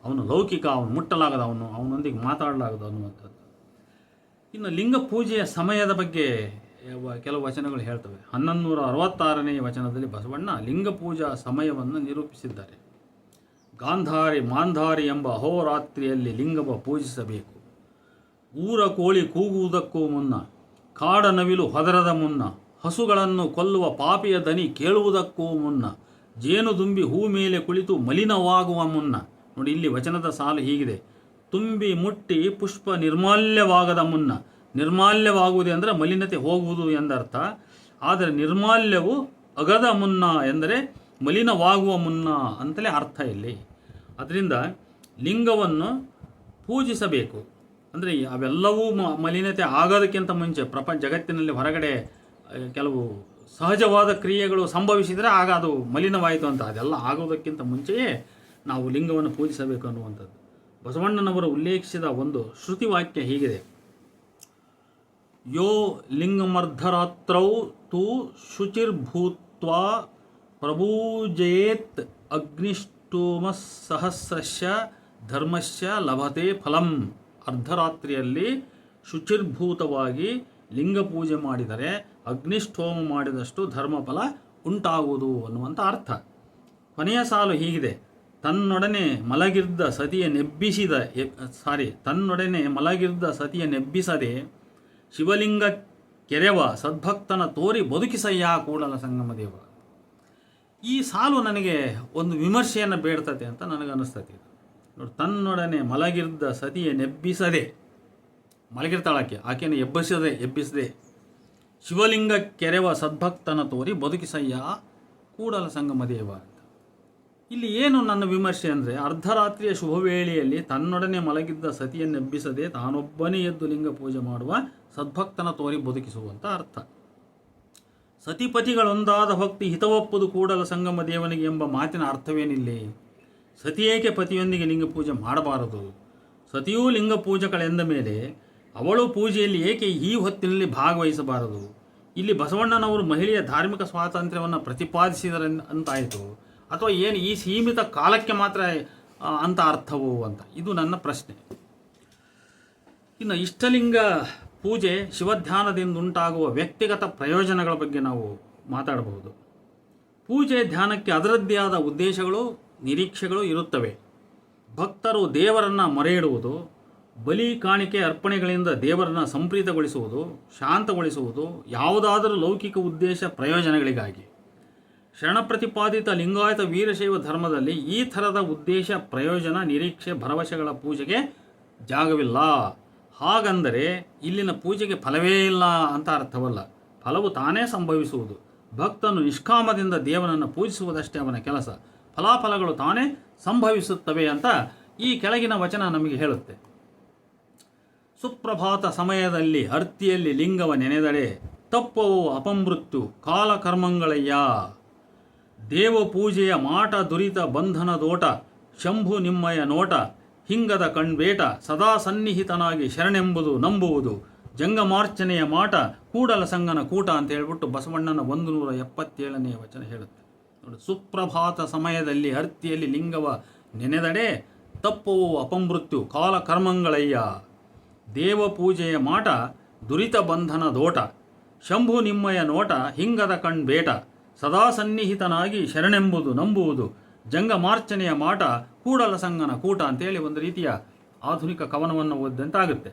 ಅವನು ಲೌಕಿಕ, ಅವನು ಮುಟ್ಟಲಾಗದ, ಅವನೊಂದಿಗೆ ಮಾತಾಡಲಾಗದು ಅನ್ನುವಂಥದ್ದು. ಇನ್ನು ಲಿಂಗ ಪೂಜೆಯ ಸಮಯದ ಬಗ್ಗೆ ಕೆಲವು ವಚನಗಳು ಹೇಳ್ತವೆ. 1166ನೇ ವಚನದಲ್ಲಿ ಬಸವಣ್ಣ ಲಿಂಗ ಪೂಜಾ ಸಮಯವನ್ನು ನಿರೂಪಿಸಿದ್ದಾರೆ. ಮಾಂಧಾರಿ ಎಂಬ ಅಹೋರಾತ್ರಿಯಲ್ಲಿ ಲಿಂಗವ ಪೂಜಿಸಬೇಕು. ಊರ ಕೋಳಿ ಕೂಗುವುದಕ್ಕೂ ಮುನ್ನ, ಕಾಡ ನವಿಲು ಹೊದರದ ಮುನ್ನ, ಹಸುಗಳನ್ನು ಕೊಲ್ಲುವ ಪಾಪಿಯ ದನಿ ಕೇಳುವುದಕ್ಕೂ ಮುನ್ನ, ಜೇನುದುಂಬಿ ಹೂ ಮೇಲೆ ಕುಳಿತು ಮಲಿನವಾಗುವ ಮುನ್ನ. ನೋಡಿ, ಇಲ್ಲಿ ವಚನದ ಸಾಲು ಹೀಗಿದೆ: ತುಂಬಿ ಮುಟ್ಟಿ ಪುಷ್ಪ ನಿರ್ಮಾಲ್ಯವಾಗದ ಮುನ್ನ. ನಿರ್ಮಾಲ್ಯವಾಗುವುದು ಅಂದರೆ ಮಲಿನತೆ ಹೋಗುವುದು ಎಂದರ್ಥ. ಆದರೆ ನಿರ್ಮಾಲ್ಯವು ಅಗದ ಮುನ್ನ ಎಂದರೆ ಮಲಿನವಾಗುವ ಮುನ್ನ ಅಂತಲೇ ಅರ್ಥ ಇಲ್ಲಿ. ಅದರಿಂದ ಲಿಂಗವನ್ನು ಪೂಜಿಸಬೇಕು. ಅಂದರೆ ಅವೆಲ್ಲವೂ ಮಲಿನತೆ ಆಗೋದಕ್ಕಿಂತ ಮುಂಚೆ ಜಗತ್ತಿನಲ್ಲಿ ಹೊರಗಡೆ ಕೆಲವು ಸಹಜವಾದ ಕ್ರಿಯೆಗಳು ಸಂಭವಿಸಿದರೆ ಆಗ ಅದು ಮಲಿನವಾಯಿತು ಅಂತ. ಅದೆಲ್ಲ ಆಗೋದಕ್ಕಿಂತ ಮುಂಚೆಯೇ ನಾವು ಲಿಂಗವನ್ನು ಪೂಜಿಸಬೇಕು ಅನ್ನುವಂಥದ್ದು. ಬಸವಣ್ಣನವರು ಉಲ್ಲೇಖಿಸಿದ ಒಂದು ಶ್ರುತಿವಾಕ್ಯ ಹೀಗಿದೆ: ಯೋ ಲಿಂಗಮರ್ಧರಾತ್ರೌ ತು ಶುಚಿರ್ಭೂತ್ವಾ ಪ್ರಭೂಜಯೇತ್ ಅಗ್ನಿಷ್ಟೋಮಸಹಸ್ರಶ್ಯ ಧರ್ಮಶ್ಯ ಲಭತೆ ಫಲಂ. ಅರ್ಧರಾತ್ರಿಯಲ್ಲಿ ಶುಚಿರ್ಭೂತವಾಗಿ ಲಿಂಗ ಪೂಜೆ ಮಾಡಿದರೆ ಅಗ್ನಿಷ್ಠೋಮ ಮಾಡಿದಷ್ಟು ಧರ್ಮಫಲ ಉಂಟಾಗುವುದು ಅನ್ನುವಂಥ ಅರ್ಥ. ಕೊನೆಯ ಸಾಲು ಹೀಗಿದೆ: ತನ್ನೊಡನೆ ಮಲಗಿದ್ದ ಸತಿಯ ನೆಬ್ಬಿಸದೆ ಶಿವಲಿಂಗ ಕೆರೆವ ಸದ್ಭಕ್ತನ ತೋರಿ ಬದುಕಿಸಯ್ಯ ಕೂಡಲ ಸಂಗಮ ದೇವ. ಈ ಸಾಲು ನನಗೆ ಒಂದು ವಿಮರ್ಶೆಯನ್ನು ಬೇಡ್ತದೆ ಅಂತ ನನಗನ್ನಿಸ್ತದೆ. ನೋಡಿ, ತನ್ನೊಡನೆ ಮಲಗಿದ್ದ ಸತಿಯ ನೆಬ್ಬಿಸದೆ, ಮಲಗಿರ್ತಾಳಕ್ಕೆ, ಆಕೆಯನ್ನು ಎಬ್ಬಿಸದೆ ಶಿವಲಿಂಗ ಕೆರೆವ ಸದ್ಭಕ್ತನ ತೋರಿ ಬದುಕಿಸಯ್ಯ ಕೂಡಲ ಸಂಗಮ ದೇವ ಅಂತ. ಇಲ್ಲಿ ಏನು ನನ್ನ ವಿಮರ್ಶೆ ಅಂದರೆ, ಅರ್ಧರಾತ್ರಿಯ ಶುಭವೇಳೆಯಲ್ಲಿ ತನ್ನೊಡನೆ ಮಲಗಿದ್ದ ಸತಿಯನ್ನೆಬ್ಬಿಸದೆ ತಾನೊಬ್ಬನೇ ಎದ್ದು ಲಿಂಗ ಪೂಜೆ ಮಾಡುವ ಸದ್ಭಕ್ತನ ತೋರಿ ಬದುಕಿಸುವಂಥ ಅರ್ಥ. ಸತಿಪತಿಗಳೊಂದಾದ ಭಕ್ತಿ ಹಿತವಪ್ಪುದು ಕೂಡಲ ಸಂಗಮ ದೇವನಿಗೆ ಎಂಬ ಮಾತಿನ ಅರ್ಥವೇನಿಲ್ಲಿ? ಸತಿಯೇಕೆ ಪತಿಯೊಂದಿಗೆ ಲಿಂಗ ಪೂಜೆ ಮಾಡಬಾರದು? ಸತಿಯೂ ಲಿಂಗ ಪೂಜಕಳೆಂದ ಮೇಲೆ ಅವಳು ಪೂಜೆಯಲ್ಲಿ ಏಕೆ ಈ ಹೊತ್ತಿನಲ್ಲಿ ಭಾಗವಹಿಸಬಾರದು? ಇಲ್ಲಿ ಬಸವಣ್ಣನವರು ಮಹಿಳೆಯ ಧಾರ್ಮಿಕ ಸ್ವಾತಂತ್ರ್ಯವನ್ನು ಪ್ರತಿಪಾದಿಸಿದರೆ ಅಂತಾಯಿತು, ಅಥವಾ ಏನು ಈ ಸೀಮಿತ ಕಾಲಕ್ಕೆ ಮಾತ್ರ ಅಂತ ಅರ್ಥವೋ ಅಂತ, ಇದು ನನ್ನ ಪ್ರಶ್ನೆ. ಇನ್ನು ಇಷ್ಟಲಿಂಗ ಪೂಜೆ ಶಿವಧ್ಯಾನದಿಂದ ಉಂಟಾಗುವ ವ್ಯಕ್ತಿಗತ ಪ್ರಯೋಜನಗಳ ಬಗ್ಗೆ ನಾವು ಮಾತಾಡಬಹುದು. ಪೂಜೆ ಧ್ಯಾನಕ್ಕೆ ಅದರದ್ದೇ ಆದ ಉದ್ದೇಶಗಳು, ನಿರೀಕ್ಷೆಗಳು ಇರುತ್ತವೆ. ಭಕ್ತರು ದೇವರನ್ನು ಮೊರೆ ಇಡುವುದು, ಬಲಿ ಕಾಣಿಕೆ ಅರ್ಪಣೆಗಳಿಂದ ದೇವರನ್ನು ಸಂಪ್ರೀತಗೊಳಿಸುವುದು, ಶಾಂತಗೊಳಿಸುವುದು, ಯಾವುದಾದರೂ ಲೌಕಿಕ ಉದ್ದೇಶ ಪ್ರಯೋಜನಗಳಿಗಾಗಿ. ಶರಣ ಪ್ರತಿಪಾದಿತ ಲಿಂಗಾಯತ ವೀರಶೈವ ಧರ್ಮದಲ್ಲಿ ಈ ಥರದ ಉದ್ದೇಶ, ಪ್ರಯೋಜನ, ನಿರೀಕ್ಷೆ, ಭರವಸೆಗಳ ಪೂಜೆಗೆ ಜಾಗವಿಲ್ಲ. ಹಾಗಂದರೆ ಇಲ್ಲಿನ ಪೂಜೆಗೆ ಫಲವೇ ಇಲ್ಲ ಅಂತ ಅರ್ಥವಲ್ಲ. ಫಲವು ತಾನೇ ಸಂಭವಿಸುವುದು. ಭಕ್ತನು ನಿಷ್ಕಾಮದಿಂದ ದೇವನನ್ನು ಪೂಜಿಸುವುದಷ್ಟೇ ಅವನ ಕೆಲಸ. ಫಲಾಫಲಗಳು ತಾನೇ ಸಂಭವಿಸುತ್ತವೆ ಅಂತ ಈ ಕೆಳಗಿನ ವಚನ ನಮಗೆ ಹೇಳುತ್ತೆ. ಸುಪ್ರಭಾತ ಸಮಯದಲ್ಲಿ ಅರ್ತಿಯಲ್ಲಿ ಲಿಂಗವ ನೆನೆದಡೆ ತಪ್ಪವು ಅಪಮೃತ್ಯು ಕಾಲಕರ್ಮಗಳಯ್ಯ. ದೇವ ಪೂಜೆಯ ಮಾಟ ದುರಿತ ಬಂಧನ ದೋಟ ಶಂಭು ನಿಮ್ಮಯ ನೋಟ ಹಿಂಗದ ಕಣ್ಬೇಟ ಸದಾ ಸನ್ನಿಹಿತನಾಗಿ ಶರಣೆಂಬುದು ನಂಬುವುದು ಜಂಗಮಾರ್ಚನೆಯ ಮಾಟ ಕೂಡಲ ಸಂಗನ ಕೂಟ ಅಂತ ಹೇಳ್ಬಿಟ್ಟು ಬಸವಣ್ಣನ 177ನೇ ವಚನ ಹೇಳುತ್ತೆ. ನೋಡಿ, ಸುಪ್ರಭಾತ ಸಮಯದಲ್ಲಿ ಅರ್ತಿಯಲ್ಲಿ ಲಿಂಗವ ನೆನೆದಡೆ ತಪ್ಪವು ಅಪಮೃತ್ಯು ಕಾಲಕರ್ಮಗಳಯ್ಯ. ದೇವ ಪೂಜೆಯ ಮಾಟ ದುರಿತ ಬಂಧನ ದೋಟ ಶಂಭು ನಿಮ್ಮಯ ನೋಟ ಹಿಂಗದ ಕಣ್ಬೇಟ ಸದಾ ಸನ್ನಿಹಿತನಾಗಿ ಶರಣೆಂಬುದು ನಂಬುವುದು ಜಂಗಮಾರ್ಚನೆಯ ಮಾಟ ಕೂಡಲ ಸಂಗನ ಕೂಟ ಅಂತೇಳಿ ಒಂದು ರೀತಿಯ ಆಧುನಿಕ ಕವನವನ್ನು ಓದಿದಂತಾಗುತ್ತೆ.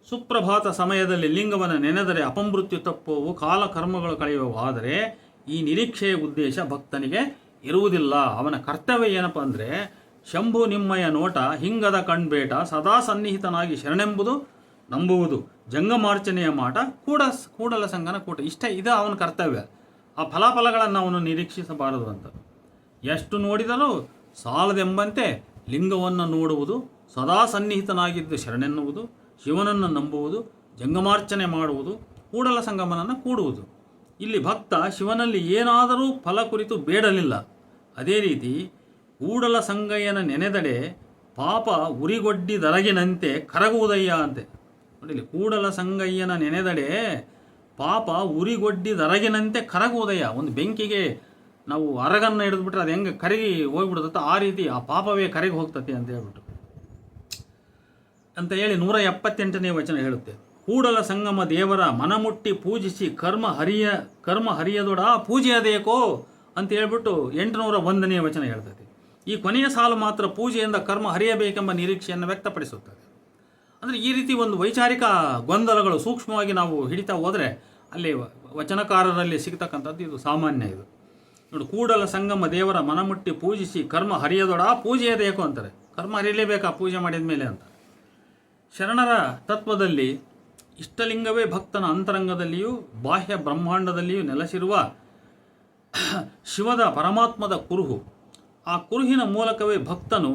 ಸುಪ್ರಭಾತ ಸಮಯದಲ್ಲಿ ಲಿಂಗವನ್ನು ನೆನೆದರೆ ಅಪಮೃತ್ಯು ತಪ್ಪುವು ಕಾಲಕರ್ಮಗಳು ಕಳೆಯುವು. ಆದರೆ ಈ ನಿರೀಕ್ಷೆಯ ಉದ್ದೇಶ ಭಕ್ತನಿಗೆ ಇರುವುದಿಲ್ಲ. ಅವನ ಕರ್ತವ್ಯ ಏನಪ್ಪ ಅಂದರೆ, ಶಂಭು ನಿಮ್ಮಯ ನೋಟ ಹಿಂಗದ ಕಣ್ಬೇಟ ಸದಾ ಸನ್ನಿಹಿತನಾಗಿ ಶರಣೆಂಬುದು ನಂಬುವುದು ಜಂಗಮಾರ್ಚನೆಯ ಮಾಟ ಕೂಡಲ ಸಂಗನ ಕೂಟ. ಇದು ಅವನ ಕರ್ತವ್ಯ. ಆ ಫಲಾಫಲಗಳನ್ನು ಅವನು ನಿರೀಕ್ಷಿಸಬಾರದು ಅಂತ. ಎಷ್ಟು ನೋಡಿದರೂ ಸಾಲದೆಂಬಂತೆ ಲಿಂಗವನ್ನು ನೋಡುವುದು, ಸದಾ ಸನ್ನಿಹಿತನಾಗಿದ್ದು ಶರಣೆನ್ನುವುದು, ಶಿವನನ್ನು ನಂಬುವುದು, ಜಂಗಮಾರ್ಚನೆ ಮಾಡುವುದು, ಕೂಡಲ ಸಂಗಮನನ್ನು ಕೂಡುವುದು. ಇಲ್ಲಿ ಭಕ್ತ ಶಿವನಲ್ಲಿ ಏನಾದರೂ ಫಲ ಕುರಿತು ಬೇಡಲಿಲ್ಲ. ಅದೇ ರೀತಿ ಕೂಡಲ ಸಂಗಯ್ಯನ ನೆನೆದಡೆ ಪಾಪ ಉರಿಗೊಡ್ಡಿದರಗಿನಂತೆ ಕರಗುವುದಯ್ಯ ಅಂತೆ. ನೋಡಿ, ಕೂಡಲ ಸಂಗಯ್ಯನ ನೆನೆದಡೆ ಪಾಪ ಉರಿಗೊಡ್ಡಿದರಗಿನಂತೆ ಕರಗುವುದಯ್ಯ. ಒಂದು ಬೆಂಕಿಗೆ ನಾವು ಅರಗನ್ನು ಹಿಡಿದ್ಬಿಟ್ರೆ ಅದು ಹೆಂಗೆ ಕರಗಿ ಹೋಗ್ಬಿಡುತ್ತೆ, ಆ ರೀತಿ ಆ ಪಾಪವೇ ಕರಗಿ ಹೋಗ್ತತೆ ಅಂತ ಹೇಳ್ಬಿಟ್ಟು ಅಂತ ಹೇಳಿ 178ನೇ ವಚನ ಹೇಳುತ್ತೆ. ಕೂಡಲ ಸಂಗಮ ದೇವರ ಮನಮುಟ್ಟಿ ಪೂಜಿಸಿ ಕರ್ಮ ಹರಿಯದೊಡ ಪೂಜೆಯದೇಕೋ ಅಂತ ಹೇಳ್ಬಿಟ್ಟು 801ನೇ ವಚನ ಹೇಳ್ತದೆ. ಈ ಕೊನೆಯ ಸಾಲು ಮಾತ್ರ ಪೂಜೆಯಿಂದ ಕರ್ಮ ಹರಿಯಬೇಕೆಂಬ ನಿರೀಕ್ಷೆಯನ್ನು ವ್ಯಕ್ತಪಡಿಸುತ್ತದೆ. ಅಂದರೆ ಈ ರೀತಿ ಒಂದು ವೈಚಾರಿಕ ಗೊಂದಲಗಳು ಸೂಕ್ಷ್ಮವಾಗಿ ನಾವು ಹಿಡಿತಾ ಹೋದರೆ ಅಲ್ಲಿ ವಚನಕಾರರಲ್ಲಿ ಸಿಗ್ತಕ್ಕಂಥದ್ದು ಇದು ಸಾಮಾನ್ಯ. ಇದು ನೋಡಿ, ಕೂಡಲ ಸಂಗಮ ದೇವರ ಮನಮುಟ್ಟಿ ಪೂಜಿಸಿ ಕರ್ಮ ಹರಿಯದೊಡ ಪೂಜೆಯದೇಕೋ ಅಂತಾರೆ. ಕರ್ಮ ಹರಿಯಲೇಬೇಕಾ ಪೂಜೆ ಮಾಡಿದ ಮೇಲೆ ಅಂತ. ಶರಣರ ತತ್ವದಲ್ಲಿ ಇಷ್ಟಲಿಂಗವೇ ಭಕ್ತನ ಅಂತರಂಗದಲ್ಲಿಯೂ ಬಾಹ್ಯ ಬ್ರಹ್ಮಾಂಡದಲ್ಲಿಯೂ ನೆಲೆಸಿರುವ ಶಿವದ ಪರಮಾತ್ಮದ ಕುರುಹು. ಆ ಕುರುಹಿನ ಮೂಲಕವೇ ಭಕ್ತನು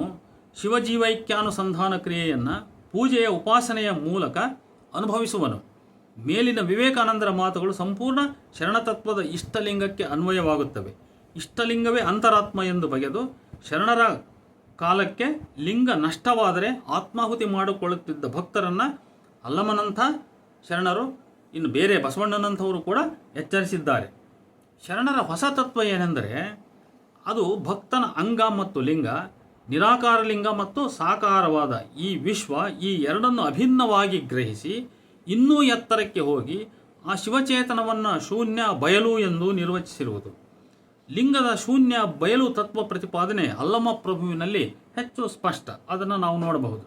ಶಿವಜೀವೈಕ್ಯಾನುಸಂಧಾನ ಕ್ರಿಯೆಯನ್ನು ಪೂಜೆಯ ಉಪಾಸನೆಯ ಮೂಲಕ ಅನುಭವಿಸುವನು. ಮೇಲಿನ ವಿವೇಕಾನಂದರ ಮಾತುಗಳು ಸಂಪೂರ್ಣ ಶರಣತತ್ವದ ಇಷ್ಟಲಿಂಗಕ್ಕೆ ಅನ್ವಯವಾಗುತ್ತವೆ. ಇಷ್ಟಲಿಂಗವೇ ಅಂತರಾತ್ಮ ಎಂದು ಬಗೆದು ಶರಣರ ಕಾಲಕ್ಕೆ ಲಿಂಗ ನಷ್ಟವಾದರೆ ಆತ್ಮಾಹುತಿ ಮಾಡಿಕೊಳ್ಳುತ್ತಿದ್ದ ಭಕ್ತರನ್ನು ಅಲ್ಲಮನಂಥ ಶರಣರು, ಇನ್ನು ಬೇರೆ ಬಸವಣ್ಣನಂಥವರು ಕೂಡ ಎಚ್ಚರಿಸಿದ್ದಾರೆ. ಶರಣರ ಹೊಸ ತತ್ವ ಏನೆಂದರೆ, ಅದು ಭಕ್ತನ ಅಂಗ ಮತ್ತು ಲಿಂಗ, ನಿರಾಕಾರ ಲಿಂಗ ಮತ್ತು ಸಾಕಾರವಾದ ಈ ವಿಶ್ವ, ಈ ಎರಡನ್ನು ಅಭಿನ್ನವಾಗಿ ಗ್ರಹಿಸಿ ಇನ್ನೂ ಎತ್ತರಕ್ಕೆ ಹೋಗಿ ಆ ಶಿವಚೇತನವನ್ನು ಶೂನ್ಯ ಬಯಲು ಎಂದು ನಿರ್ವಚಿಸಿರುವುದು. ಲಿಂಗದ ಶೂನ್ಯ ಬಯಲು ತತ್ವ ಪ್ರತಿಪಾದನೆ ಅಲ್ಲಮ ಪ್ರಭುವಿನಲ್ಲಿ ಹೆಚ್ಚು ಸ್ಪಷ್ಟ. ಅದನ್ನು ನಾವು ನೋಡಬಹುದು.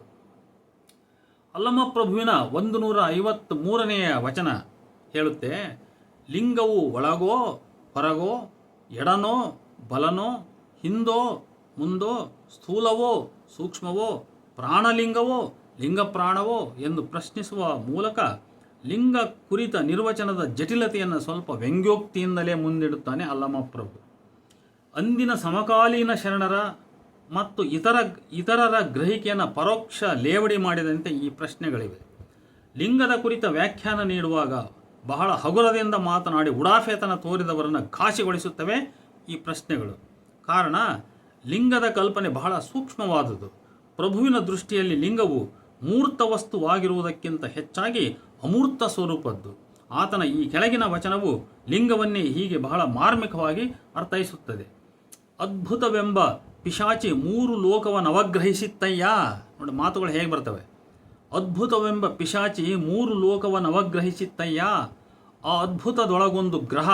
ಅಲ್ಲಮ ಪ್ರಭುವಿನ 153ನೇ ವಚನ ಹೇಳುತ್ತೆ, ಲಿಂಗವು ಒಳಗೋ ಹೊರಗೋ, ಎಡನೋ ಬಲನೋ, ಹಿಂದೋ ಮುಂದೋ, ಸ್ಥೂಲವೋ ಸೂಕ್ಷ್ಮವೋ, ಪ್ರಾಣಲಿಂಗವೋ ಲಿಂಗಪ್ರಾಣವೋ ಎಂದು ಪ್ರಶ್ನಿಸುವ ಮೂಲಕ ಲಿಂಗ ಕುರಿತ ನಿರ್ವಚನದ ಜಟಿಲತೆಯನ್ನು ಸ್ವಲ್ಪ ವ್ಯಂಗ್ಯೋಕ್ತಿಯಿಂದಲೇ ಮುಂದಿಡುತ್ತಾನೆ ಅಲ್ಲಮ ಪ್ರಭು. ಅಂದಿನ ಸಮಕಾಲೀನ ಶರಣರ ಮತ್ತು ಇತರರ ಗ್ರಹಿಕೆಯನ್ನು ಪರೋಕ್ಷ ಲೇವಡಿ ಮಾಡಿದಂತೆ ಈ ಪ್ರಶ್ನೆಗಳಿವೆ. ಲಿಂಗದ ಕುರಿತ ವ್ಯಾಖ್ಯಾನ ನೀಡುವಾಗ ಬಹಳ ಹಗುರದಿಂದ ಮಾತನಾಡಿ ಉಡಾಫೆತನ ತೋರಿದವರನ್ನು ಘಾಸಿಗೊಳಿಸುತ್ತವೆ ಈ ಪ್ರಶ್ನೆಗಳು. ಕಾರಣ, ಲಿಂಗದ ಕಲ್ಪನೆ ಬಹಳ ಸೂಕ್ಷ್ಮವಾದುದು. ಪ್ರಭುವಿನ ದೃಷ್ಟಿಯಲ್ಲಿ ಲಿಂಗವು ಮೂರ್ತ ವಸ್ತುವಾಗಿರುವುದಕ್ಕಿಂತ ಹೆಚ್ಚಾಗಿ ಅಮೂರ್ತ ಸ್ವರೂಪದ್ದು. ಆತನ ಈ ಕೆಳಗಿನ ವಚನವು ಲಿಂಗವನ್ನೇ ಹೀಗೆ ಬಹಳ ಮಾರ್ಮಿಕವಾಗಿ ಅರ್ಥೈಸುತ್ತದೆ. ಅದ್ಭುತವೆಂಬ ಪಿಶಾಚಿ 3 ಲೋಕವನ್ನವಗ್ರಹಿಸಿತ್ತಯ್ಯ. ನೋಡಿ ಮಾತುಗಳು ಹೇಗೆ ಬರ್ತವೆ. ಅದ್ಭುತವೆಂಬ ಪಿಶಾಚಿ 3 ಲೋಕವನ್ನವಗ್ರಹಿಸಿತ್ತಯ್ಯ. ಆ ಅದ್ಭುತದೊಳಗೊಂದು ಗ್ರಹ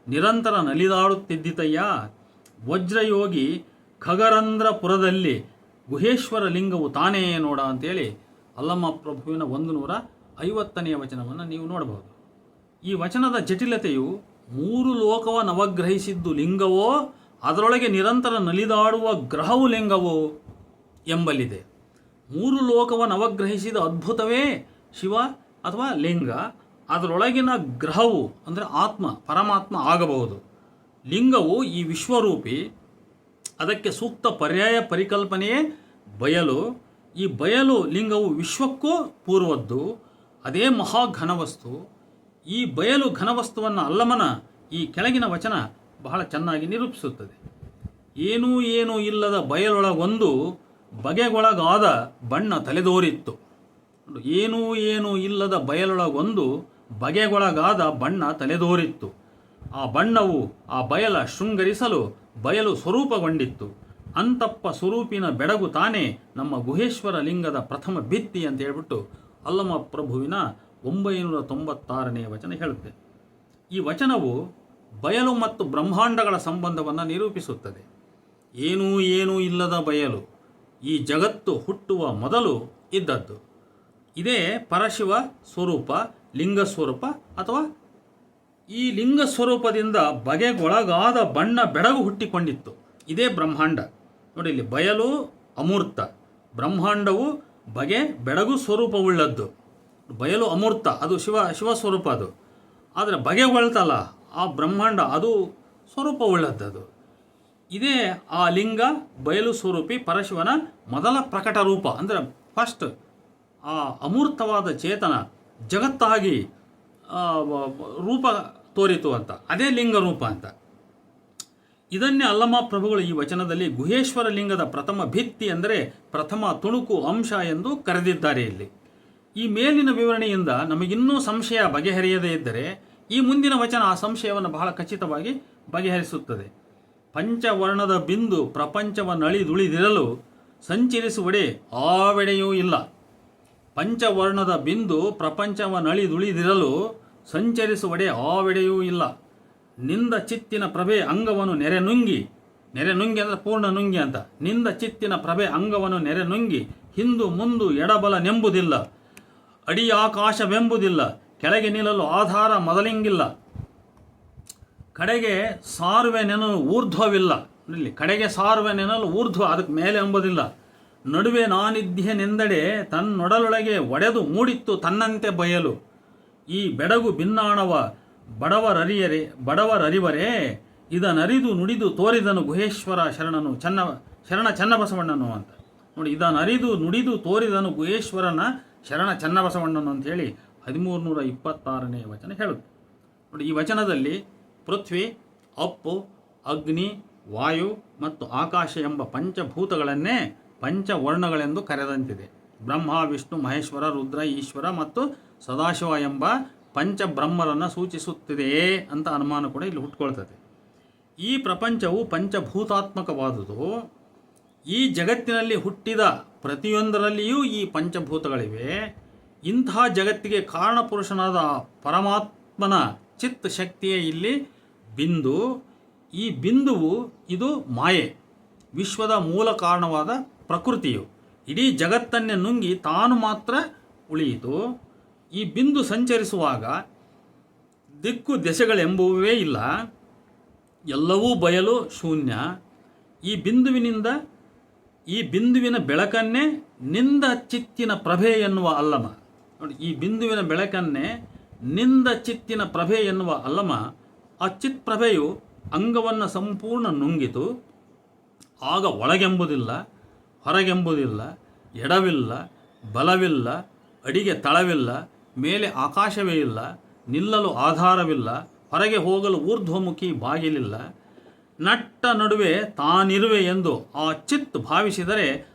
ನಿರಂತರ ನಲಿದಾಡುತ್ತಿದ್ದಿತಯ್ಯ. ವಜ್ರಯೋಗಿ ಖಗರಂಧ್ರಪುರದಲ್ಲಿ ಗುಹೇಶ್ವರ ಲಿಂಗವು ತಾನೇ ನೋಡ ಅಂತೇಳಿ ಅಲ್ಲಮ ಪ್ರಭುವಿನ 150ನೇ ವಚನವನ್ನು ನೀವು ನೋಡಬಹುದು. ಈ ವಚನದ ಜಟಿಲತೆಯು 3 ಲೋಕವನ್ನವಗ್ರಹಿಸಿದ್ದು ಲಿಂಗವೋ, ಅದರೊಳಗೆ ನಿರಂತರ ನಲಿದಾಡುವ ಗ್ರಹವು ಲಿಂಗವೋ ಎಂಬಲ್ಲಿದೆ. 3 ಲೋಕವನ್ನವಗ್ರಹಿಸಿದ ಅದ್ಭುತವೇ ಶಿವ ಅಥವಾ ಲಿಂಗ, ಅದರೊಳಗಿನ ಗ್ರಹವು ಅಂದರೆ ಆತ್ಮ ಪರಮಾತ್ಮ ಆಗಬಹುದು. ಲಿಂಗವು ಈ ವಿಶ್ವರೂಪಿ, ಅದಕ್ಕೆ ಸೂಕ್ತ ಪರ್ಯಾಯ ಪರಿಕಲ್ಪನೆಯೇ ಬಯಲು. ಈ ಬಯಲು ಲಿಂಗವು ವಿಶ್ವಕ್ಕೂ ಪೂರ್ವದ್ದು, ಅದೇ ಮಹಾಘನವಸ್ತು. ಈ ಬಯಲು ಘನವಸ್ತುವನ್ನು ಅಲ್ಲಮನ ಈ ಕೆಳಗಿನ ವಚನ ಬಹಳ ಚೆನ್ನಾಗಿ ನಿರೂಪಿಸುತ್ತದೆ. ಏನೂ ಇಲ್ಲದ ಬಯಲೊಳಗೊಂದು ಬಗೆಗೊಳಗಾದ ಬಣ್ಣ ತಲೆದೋರಿತ್ತು. ಏನೂ ಇಲ್ಲದ ಬಯಲೊಳಗೊಂದು ಬಗೆಗೊಳಗಾದ ಬಣ್ಣ ತಲೆದೋರಿತ್ತು. ಆ ಬಣ್ಣವು ಆ ಬಯಲ ಶೃಂಗರಿಸಲು ಬಯಲು ಸ್ವರೂಪಗೊಂಡಿತ್ತು. ಅಂತಪ್ಪ ಸ್ವರೂಪಿನ ಬೆಡಗು ತಾನೇ ನಮ್ಮ ಗುಹೇಶ್ವರ ಲಿಂಗದ ಪ್ರಥಮ ಭಿತ್ತಿ ಅಂತ ಹೇಳ್ಬಿಟ್ಟು ಅಲ್ಲಮ ಪ್ರಭುವಿನ 996ನೇ ವಚನ ಹೇಳುತ್ತೆ. ಈ ವಚನವು ಬಯಲು ಮತ್ತು ಬ್ರಹ್ಮಾಂಡಗಳ ಸಂಬಂಧವನ್ನು ನಿರೂಪಿಸುತ್ತದೆ. ಏನೂ ಇಲ್ಲದ ಬಯಲು ಈ ಜಗತ್ತು ಹುಟ್ಟುವ ಮೊದಲು ಇದ್ದದ್ದು. ಇದೇ ಪರಶಿವ ಸ್ವರೂಪ, ಲಿಂಗ ಸ್ವರೂಪ ಅಥವಾ ಈ ಲಿಂಗ ಸ್ವರೂಪದಿಂದ ಬಗೆಗೊಳಗಾದ ಬಣ್ಣ ಬೆಳಗು ಹುಟ್ಟಿಕೊಂಡಿತ್ತು. ಇದೇ ಬ್ರಹ್ಮಾಂಡ. ನೋಡಿ, ಇಲ್ಲಿ ಬಯಲು ಅಮೂರ್ತ, ಬ್ರಹ್ಮಾಂಡವು ಬಗೆ ಬೆಳಗು ಸ್ವರೂಪವುಳ್ಳದ್ದು. ಬಯಲು ಅಮೂರ್ತ, ಅದು ಶಿವ ಸ್ವರೂಪ. ಅದು ಆದರೆ ಬಗೆಗೊಳ್ತಲ್ಲ ಆ ಬ್ರಹ್ಮಾಂಡ, ಅದು ಸ್ವರೂಪವುಳ್ಳದ್ದು. ಇದೇ ಆ ಲಿಂಗ ಬಯಲು ಸ್ವರೂಪಿ ಪರಶಿವನ ಮೊದಲ ಪ್ರಕಟ ರೂಪ. ಅಂದರೆ ಫಸ್ಟ್ ಆ ಅಮೂರ್ತವಾದ ಚೇತನ ಜಗತ್ತಾಗಿ ರೂಪ ತೋರಿತು ಅಂತ, ಅದೇ ಲಿಂಗ ರೂಪ ಅಂತ. ಇದನ್ನೇ ಅಲ್ಲಮ ಪ್ರಭುಗಳು ಈ ವಚನದಲ್ಲಿ ಗುಹೇಶ್ವರ ಲಿಂಗದ ಪ್ರಥಮ ಭಿತ್ತಿ ಅಂದರೆ ಪ್ರಥಮ ತುಣುಕು ಅಂಶ ಎಂದು ಕರೆದಿದ್ದಾರೆ. ಇಲ್ಲಿ ಈ ಮೇಲಿನ ವಿವರಣೆಯಿಂದ ನಮಗಿನ್ನೂ ಸಂಶಯ ಬಗೆಹರಿಯದೇ ಇದ್ದರೆ ಈ ಮುಂದಿನ ವಚನ ಆ ಸಂಶಯವನ್ನು ಬಹಳ ಖಚಿತವಾಗಿ ಬಗೆಹರಿಸುತ್ತದೆ. ಪಂಚವರ್ಣದ ಬಿಂದು ಪ್ರಪಂಚವನ್ನಳಿದುಳಿದಿರಲು ಸಂಚರಿಸುವಡೆ ಆವೆಡೆಯೂ ಇಲ್ಲ. ಪಂಚವರ್ಣದ ಬಿಂದು ಪ್ರಪಂಚವನ್ನಳಿದುಳಿದಿರಲು ಸಂಚರಿಸುವಡೆ ಆವೆಡೆಯೂ ಇಲ್ಲ. ನಿಂದ ಚಿತ್ತಿನ ಪ್ರಭೆ ಅಂಗವನ್ನು ನೆರೆ ನುಂಗಿ ಅಂದರೆ ಪೂರ್ಣ ನುಂಗಿ ಅಂತ. ನಿಂದ ಚಿತ್ತಿನ ಪ್ರಭೆ ಅಂಗವನ್ನು ನೆರೆ ನುಂಗಿ ಹಿಂದು ಮುಂದು ಎಡಬಲ ನೆಂಬುದಿಲ್ಲ. ಅಡಿಯಾಕಾಶವೆಂಬುದಿಲ್ಲ. ಕೆಳಗೆ ನಿಲ್ಲಲು ಆಧಾರ ಮೊದಲಿಂಗಿಲ್ಲ. ಕಡೆಗೆ ಸಾರುವೆ ನೆನಲು ಊರ್ಧ್ವವಿಲ್ಲ. ಇಲ್ಲಿ ಕಡೆಗೆ ಸಾರುವೆ ನೆನಲು ಊರ್ಧ್ವ, ಅದಕ್ಕೆ ಮೇಲೆ ಎಂಬುದಿಲ್ಲ. ನಡುವೆ ನಾನಿಧ್ಯನೆಂದಡೆ ತನ್ನೊಡಲೊಳಗೆ ಒಡೆದು ಮೂಡಿತ್ತು ತನ್ನಂತೆ ಬಯಲು. ಈ ಬೆಡಗು ಭಿನ್ನಾಣವ ಬಡವರರಿವರೇ ಇದನರಿದು ನುಡಿದು ತೋರಿದನು ಗುಹೇಶ್ವರ ಶರಣ ಚನ್ನಬಸವಣ್ಣನು ಅಂತ. ನೋಡಿ, ಇದನರಿದು ನುಡಿದು ತೋರಿದನು ಗುಹೇಶ್ವರನ ಶರಣ ಚನ್ನಬಸವಣ್ಣನು ಅಂತೇಳಿ 1326ನೇ ವಚನ ಹೇಳುತ್ತೆ. ನೋಡಿ, ಈ ವಚನದಲ್ಲಿ ಪೃಥ್ವಿ, ಅಪ್ಪು, ಅಗ್ನಿ, ವಾಯು ಮತ್ತು ಆಕಾಶ ಎಂಬ ಪಂಚಭೂತಗಳನ್ನೇ ಪಂಚವರ್ಣಗಳೆಂದು ಕರೆದಂತಿದೆ. ಬ್ರಹ್ಮ, ವಿಷ್ಣು, ಮಹೇಶ್ವರ, ರುದ್ರ, ಈಶ್ವರ ಮತ್ತು ಸದಾಶಿವ ಎಂಬ ಪಂಚಬ್ರಹ್ಮರನ್ನು ಸೂಚಿಸುತ್ತಿದೆಯೇ ಅಂತ ಅನುಮಾನ ಕೂಡ ಇಲ್ಲಿ ಹುಟ್ಕೊಳ್ತದೆ. ಈ ಪ್ರಪಂಚವು ಪಂಚಭೂತಾತ್ಮಕವಾದುದು. ಈ ಜಗತ್ತಿನಲ್ಲಿ ಹುಟ್ಟಿದ ಪ್ರತಿಯೊಂದರಲ್ಲಿಯೂ ಈ ಪಂಚಭೂತಗಳಿವೆ. ಇಂತಹ ಜಗತ್ತಿಗೆ ಕಾರಣಪುರುಷನಾದ ಆತ್ಮನ ಚಿತ್ ಶಕ್ತಿಯೇ ಇಲ್ಲಿ ಬಿಂದು. ಈ ಬಿಂದುವು ಇದು ಮಾಯೆ, ವಿಶ್ವದ ಮೂಲ ಕಾರಣವಾದ ಪ್ರಕೃತಿಯು ಇಡೀ ಜಗತ್ತನ್ನೇ ನುಂಗಿ ತಾನು ಮಾತ್ರ ಉಳಿಯಿತು. ಈ ಬಿಂದು ಸಂಚರಿಸುವಾಗ ದಿಕ್ಕು ದೆಸೆಗಳೆಂಬುವೇ ಇಲ್ಲ, ಎಲ್ಲವೂ ಬಯಲು ಶೂನ್ಯ. ಈ ಬಿಂದುವಿನ ಬೆಳಕನ್ನೇ ನಿಂದ ಚಿತ್ತಿನ ಪ್ರಭೆ ಎನ್ನುವ ಅಲ್ಲಮ. ನೋಡಿ, ಈ ಬಿಂದುವಿನ ಬೆಳಕನ್ನೇ ನಿಂದ ಚಿತ್ತಿನ ಪ್ರಭೆ ಎನ್ನುವ ಅಲ್ಲಮ. ಆ ಚಿತ್ ಪ್ರಭೆಯು ಅಂಗವನ್ನು ಸಂಪೂರ್ಣ ನುಂಗಿತು. ಆಗ ಒಳಗೆಂಬುದಿಲ್ಲ, ಹೊರಗೆಂಬುದಿಲ್ಲ, ಎಡವಿಲ್ಲ, ಬಲವಿಲ್ಲ, ಅಡಿಗೆ ತಳವಿಲ್ಲ, ಮೇಲೆ ಆಕಾಶವೇ ಇಲ್ಲ, ನಿಲ್ಲಲು ಆಧಾರವಿಲ್ಲ, ಹೊರಗೆ ಹೋಗಲು ಊರ್ಧ್ವಮುಖಿ ಬಾಗಿಲಿಲ್ಲ. ನಟ್ಟ ನಡುವೆ ತಾನಿರುವೆ ಎಂದು ಆ ಚಿತ್ ಭಾವಿಸಿದರೆ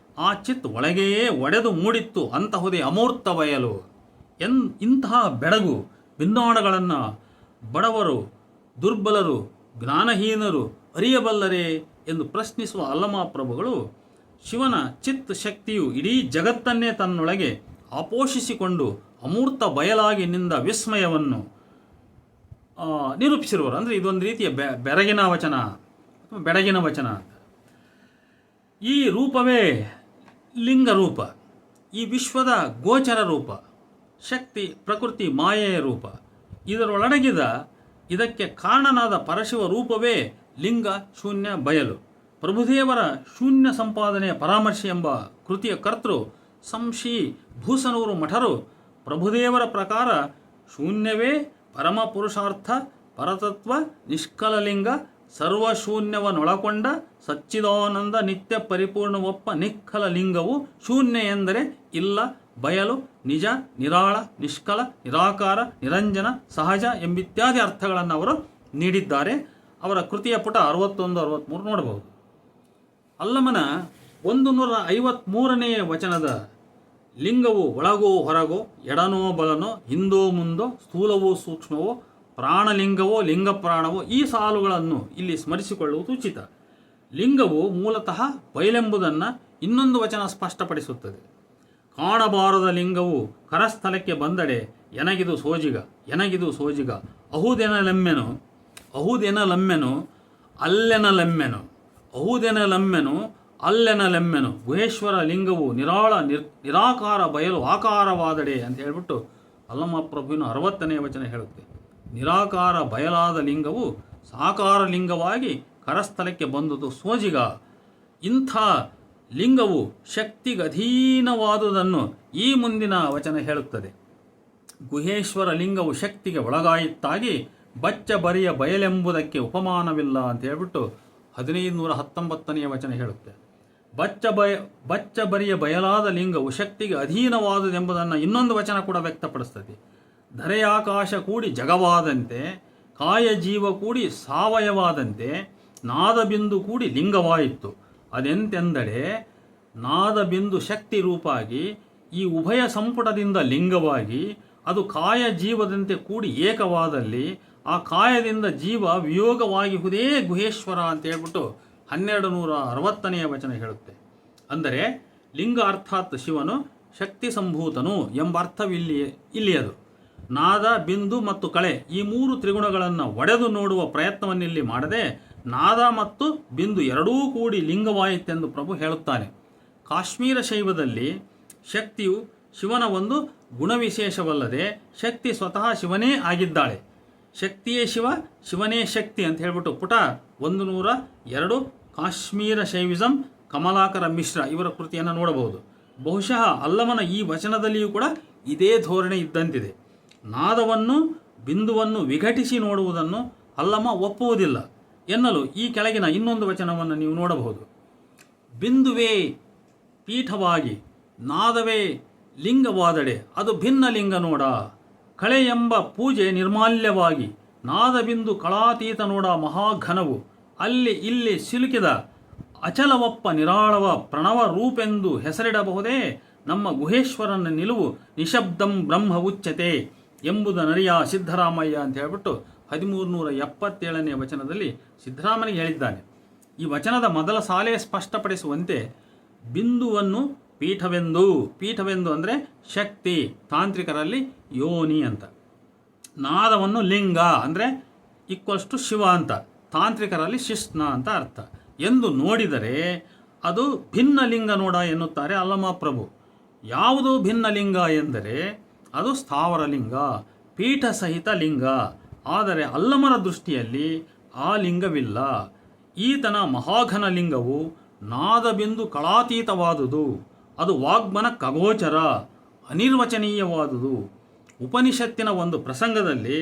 ಆ ಚಿತ್ ಒಳಗೆಯೇ ಒಡೆದು ಮೂಡಿತ್ತು ಅಂತಹುದೇ ಅಮೂರ್ತ ಬಯಲು. ಇಂತಹ ಬೆಳಗು ಬಿಂದಾಣಗಳನ್ನು ಬಡವರು, ದುರ್ಬಲರು, ಜ್ಞಾನಹೀನರು ಅರಿಯಬಲ್ಲರೇ ಎಂದು ಪ್ರಶ್ನಿಸುವ ಅಲ್ಲಮಪ್ರಭುಗಳು ಶಿವನ ಚಿತ್ ಶಕ್ತಿಯು ಇಡೀ ಜಗತ್ತನ್ನೇ ತನ್ನೊಳಗೆ ಆಪೋಷಿಸಿಕೊಂಡು ಅಮೂರ್ತ ಬಯಲಾಗಿ ನಿಂದ ವಿಸ್ಮಯವನ್ನು ನಿರೂಪಿಸಿರುವರು. ಅಂದರೆ ಇದೊಂದು ರೀತಿಯ ಬೆಳಗಿನ ವಚನ ಅಂತ. ಈ ರೂಪವೇ ಲಿಂಗ ರೂಪ, ಈ ವಿಶ್ವದ ಗೋಚರ ರೂಪ, ಶಕ್ತಿ ಪ್ರಕೃತಿ ಮಾಯೆಯ ರೂಪ. ಇದರೊಳಗಿದ ಇದಕ್ಕೆ ಕಾರಣನಾದ ಪರಶಿವ ರೂಪವೇ ಲಿಂಗ ಶೂನ್ಯ ಬಯಲು. ಪ್ರಭುದೇವರ ಶೂನ್ಯ ಸಂಪಾದನೆಯ ಪರಾಮರ್ಶೆ ಎಂಬ ಕೃತಿಯ ಕರ್ತೃ ಸಂಶಿ ಭೂಸನೂರು ಮಠರು ಪ್ರಭುದೇವರ ಪ್ರಕಾರ ಶೂನ್ಯವೇ ಪರಮ ಪುರುಷಾರ್ಥ, ಪರತತ್ವ, ನಿಷ್ಕಲಲಿಂಗ, ಸರ್ವಶೂನ್ಯವನ್ನೊಳಕೊಂಡ ಸಚ್ಚಿದಾನಂದ ನಿತ್ಯ ಪರಿಪೂರ್ಣವೊಪ್ಪ ನಿಖಲ ಲಿಂಗವು ಶೂನ್ಯ ಎಂದರೆ ಇಲ್ಲ, ಬಯಲು, ನಿಜ, ನಿರಾಳ, ನಿಷ್ಕಲ, ನಿರಾಕಾರ, ನಿರಂಜನ, ಸಹಜ ಎಂಬಿತ್ಯಾದಿ ಅರ್ಥಗಳನ್ನು ಅವರು ನೀಡಿದ್ದಾರೆ. ಅವರ ಕೃತಿಯ ಪುಟ 61-63 ನೋಡಬಹುದು. ಅಲ್ಲಮನ 153ನೇ ವಚನದ ಲಿಂಗವು ಒಳಗೋ ಹೊರಗೋ, ಎಡನೋ ಬಲನೋ, ಹಿಂದೋ ಮುಂದೋ, ಸ್ಥೂಲವೋ ಸೂಕ್ಷ್ಮವೋ, ಪ್ರಾಣಲಿಂಗವೋ ಲಿಂಗ ಪ್ರಾಣವೋ ಈ ಸಾಲುಗಳನ್ನು ಇಲ್ಲಿ ಸ್ಮರಿಸಿಕೊಳ್ಳುವುದು ಉಚಿತ. ಲಿಂಗವು ಮೂಲತಃ ಬಯಲೆಂಬುದನ್ನು ಇನ್ನೊಂದು ವಚನ ಸ್ಪಷ್ಟಪಡಿಸುತ್ತದೆ. ಕಾಣಬಾರದ ಲಿಂಗವು ಕರಸ್ಥಲಕ್ಕೆ ಬಂದಡೆ ಎನಗಿದು ಸೋಜಿಗ ಅಹುದೆನಲೆಮ್ಮೆನು ಅಲ್ಲೆನಲೆಮ್ಮೆನು ಗುಹೇಶ್ವರ ಲಿಂಗವು ನಿರಾಕಾರ ಬಯಲು ಆಕಾರವಾದಡೆ ಅಂತ ಹೇಳ್ಬಿಟ್ಟು ಅಲ್ಲಮಪ್ರಭುವಿನ 60ನೇ ವಚನ ಹೇಳುತ್ತೆ. ನಿರಾಕಾರ ಬಯಲಾದ ಲಿಂಗವು ಸಾಕಾರ ಲಿಂಗವಾಗಿ ಕರಸ್ಥಲಕ್ಕೆ ಬಂದುದು ಸೋಜಿಗ. ಇಂಥ ಲಿಂಗವು ಶಕ್ತಿಗಧೀನವಾದುದನ್ನು ಈ ಮುಂದಿನ ವಚನ ಹೇಳುತ್ತದೆ. ಗುಹೇಶ್ವರ ಲಿಂಗವು ಶಕ್ತಿಗೆ ಒಳಗಾಯಿತಾಗಿ ಬಚ್ಚ ಬರಿಯ ಬಯಲೆಂಬುದಕ್ಕೆ ಉಪಮಾನವಿಲ್ಲ ಅಂತ ಹೇಳ್ಬಿಟ್ಟು 1519ನೇ ವಚನ ಹೇಳುತ್ತೆ. ಬಚ್ಚ ಬರಿಯ ಬಯಲಾದ ಲಿಂಗವು ಶಕ್ತಿಗೆ ಅಧೀನವಾದುದೆಂಬುದನ್ನು ಇನ್ನೊಂದು ವಚನ ಕೂಡ ವ್ಯಕ್ತಪಡಿಸ್ತದೆ. ಧರೆಯಾಕಾಶ ಕೂಡಿ ಜಗವಾದಂತೆ, ಕಾಯ ಜೀವ ಕೂಡಿ ಸಾವಯವಾದಂತೆ, ನಾದಬಿಂದು ಕೂಡಿ ಲಿಂಗವಾಯಿತು. ಅದೆಂತೆಂದರೆ ನಾದಬಿಂದು ಶಕ್ತಿ ರೂಪಾಗಿ ಈ ಉಭಯ ಸಂಪುಟದಿಂದ ಲಿಂಗವಾಗಿ ಅದು ಕಾಯ ಜೀವದಂತೆ ಕೂಡಿ ಏಕವಾದಲ್ಲಿ ಆ ಕಾಯದಿಂದ ಜೀವ ವಿಯೋಗವಾಗಿಹುದೇ ಗುಹೇಶ್ವರ ಅಂತ ಹೇಳ್ಬಿಟ್ಟು 1260ನೇ ವಚನ ಹೇಳುತ್ತೆ. ಅಂದರೆ ಲಿಂಗ ಅರ್ಥಾತ್ ಶಿವನು ಶಕ್ತಿ ಸಂಭೂತನು ಎಂಬ ಅರ್ಥವಿಲ್ಲಿಯದು. ನಾದ, ಬಿಂದು ಮತ್ತು ಕಳೆ ಈ 3 ತ್ರಿಗುಣಗಳನ್ನು ಒಡೆದು ನೋಡುವ ಪ್ರಯತ್ನವನ್ನಿಲ್ಲಿ ಮಾಡದೆ ನಾದ ಮತ್ತು ಬಿಂದು ಎರಡೂ ಕೂಡಿ ಲಿಂಗವಾಯಿತೆಂದು ಪ್ರಭು ಹೇಳುತ್ತಾನೆ. ಕಾಶ್ಮೀರ ಶೈವದಲ್ಲಿ ಶಕ್ತಿಯು ಶಿವನ ಒಂದು ಗುಣವಿಶೇಷವಲ್ಲದೆ ಶಕ್ತಿ ಸ್ವತಃ ಶಿವನೇ ಆಗಿದ್ದಾಳೆ. ಶಕ್ತಿಯೇ ಶಿವ, ಶಿವನೇ ಶಕ್ತಿ ಅಂತ ಹೇಳ್ಬಿಟ್ಟು ಪುಟ 102 ಕಾಶ್ಮೀರ ಶೈವಿಸಂ ಕಮಲಾಕರ ಮಿಶ್ರ ಇವರ ಕೃತಿಯನ್ನು ನೋಡಬಹುದು. ಬಹುಶಃ ಅಲ್ಲಮನ ಈ ವಚನದಲ್ಲಿಯೂ ಕೂಡ ಇದೇ ಧೋರಣೆ ಇದ್ದಂತಿದೆ. ನಾದವನ್ನು ಬಿಂದುವನ್ನು ವಿಘಟಿಸಿ ನೋಡುವುದನ್ನು ಅಲ್ಲಮ ಒಪ್ಪುವುದಿಲ್ಲ ಎನ್ನಲು ಈ ಕೆಳಗಿನ ಇನ್ನೊಂದು ವಚನವನ್ನು ನೀವು ನೋಡಬಹುದು. ಬಿಂದುವೇ ಪೀಠವಾಗಿ ನಾದವೇ ಲಿಂಗವಾದಡೆ ಅದು ಭಿನ್ನ ಲಿಂಗ ನೋಡ. ಕಳೆ ಎಂಬ ಪೂಜೆ ನಿರ್ಮಾಲ್ಯವಾಗಿ ನಾದಬಿಂದು ಕಳಾತೀತ ನೋಡ ಮಹಾಘನವು. ಅಲ್ಲಿ ಇಲ್ಲಿ ಸಿಲುಕಿದ ಅಚಲವಪ್ಪ ನಿರಾಳವ ಪ್ರಣವ ರೂಪೆಂದು ಹೆಸರಿಡಬಹುದೇ. ನಮ್ಮ ಗುಹೇಶ್ವರನ ನಿಲುವು ನಿಶಬ್ದಂ ಬ್ರಹ್ಮ ಉಚ್ಯತೆ ಎಂಬುದನರಿಯ ಸಿದ್ದರಾಮಯ್ಯ ಅಂತ ಹೇಳ್ಬಿಟ್ಟು 1377ನೇ ವಚನದಲ್ಲಿ ಸಿದ್ದರಾಮನಿಗೆ ಹೇಳಿದ್ದಾನೆ. ಈ ವಚನದ ಮೊದಲ ಸಾಲೇ ಸ್ಪಷ್ಟಪಡಿಸುವಂತೆ ಬಿಂದುವನ್ನು ಪೀಠವೆಂದು ಅಂದರೆ ಶಕ್ತಿ, ತಾಂತ್ರಿಕರಲ್ಲಿ ಯೋನಿ ಅಂತ, ನಾದವನ್ನು ಲಿಂಗ ಅಂದರೆ ಈಕ್ವಲ್ಸ್ ಟು ಶಿವ ಅಂತ, ತಾಂತ್ರಿಕರಲ್ಲಿ ಶಿಷ್ಣ ಅಂತ ಅರ್ಥ ಎಂದು ನೋಡಿದರೆ ಅದು ಭಿನ್ನ ಲಿಂಗ ನೋಡ ಎನ್ನುತ್ತಾರೆ ಅಲ್ಲಮಪ್ರಭು. ಯಾವುದು ಭಿನ್ನ ಲಿಂಗ ಎಂದರೆ ಅದು ಸ್ಥಾವರ ಲಿಂಗ, ಪೀಠ ಸಹಿತ ಲಿಂಗ. ಆದರೆ ಅಲ್ಲಮರ ದೃಷ್ಟಿಯಲ್ಲಿ ಆ ಲಿಂಗವಿಲ್ಲ. ಈತನ ಮಹಾಘನ ಲಿಂಗವು ನಾದಬಿಂದು ಕಳಾತೀತವಾದುದು. ಅದು ವಾಗ್ಮನ ಖಗೋಚರ, ಅನಿರ್ವಚನೀಯವಾದುದು. ಉಪನಿಷತ್ತಿನ ಒಂದು ಪ್ರಸಂಗದಲ್ಲಿ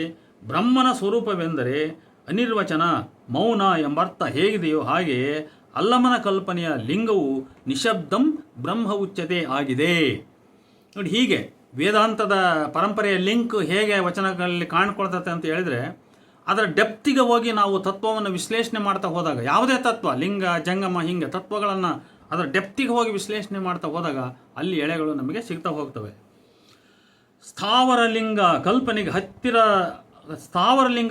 ಬ್ರಹ್ಮನ ಸ್ವರೂಪವೆಂದರೆ ಅನಿರ್ವಚನ, ಮೌನ ಎಂಬರ್ಥ ಹೇಗಿದೆಯೋ ಹಾಗೆಯೇ ಅಲ್ಲಮನ ಕಲ್ಪನೆಯ ಲಿಂಗವು ನಿಶಬ್ದಂ ಬ್ರಹ್ಮ ಉಚ್ಯತೆ ಆಗಿದೆ. ನೋಡಿ, ಹೀಗೆ ವೇದಾಂತದ ಪರಂಪರೆಯ ಲಿಂಕ್ ಹೇಗೆ ವಚನಗಳಲ್ಲಿ ಕಾಣ್ಕೊಳ್ತತೆ ಅಂತ ಹೇಳಿದರೆ, ಅದರ ಡೆಪ್ತಿಗೆ ಹೋಗಿ ನಾವು ತತ್ವವನ್ನು ವಿಶ್ಲೇಷಣೆ ಮಾಡ್ತಾ ಹೋದಾಗ, ಯಾವುದೇ ತತ್ವ, ಲಿಂಗ, ಜಂಗಮ, ಹೀಗೆ ತತ್ವಗಳನ್ನು ಅದರ ಡೆಪ್ತಿಗೆ ಹೋಗಿ ವಿಶ್ಲೇಷಣೆ ಮಾಡ್ತಾ ಹೋದಾಗ ಅಲ್ಲಿ ಎಳೆಗಳು ನಮಗೆ ಸಿಗ್ತಾ ಹೋಗ್ತವೆ. ಸ್ಥಾವರಲಿಂಗ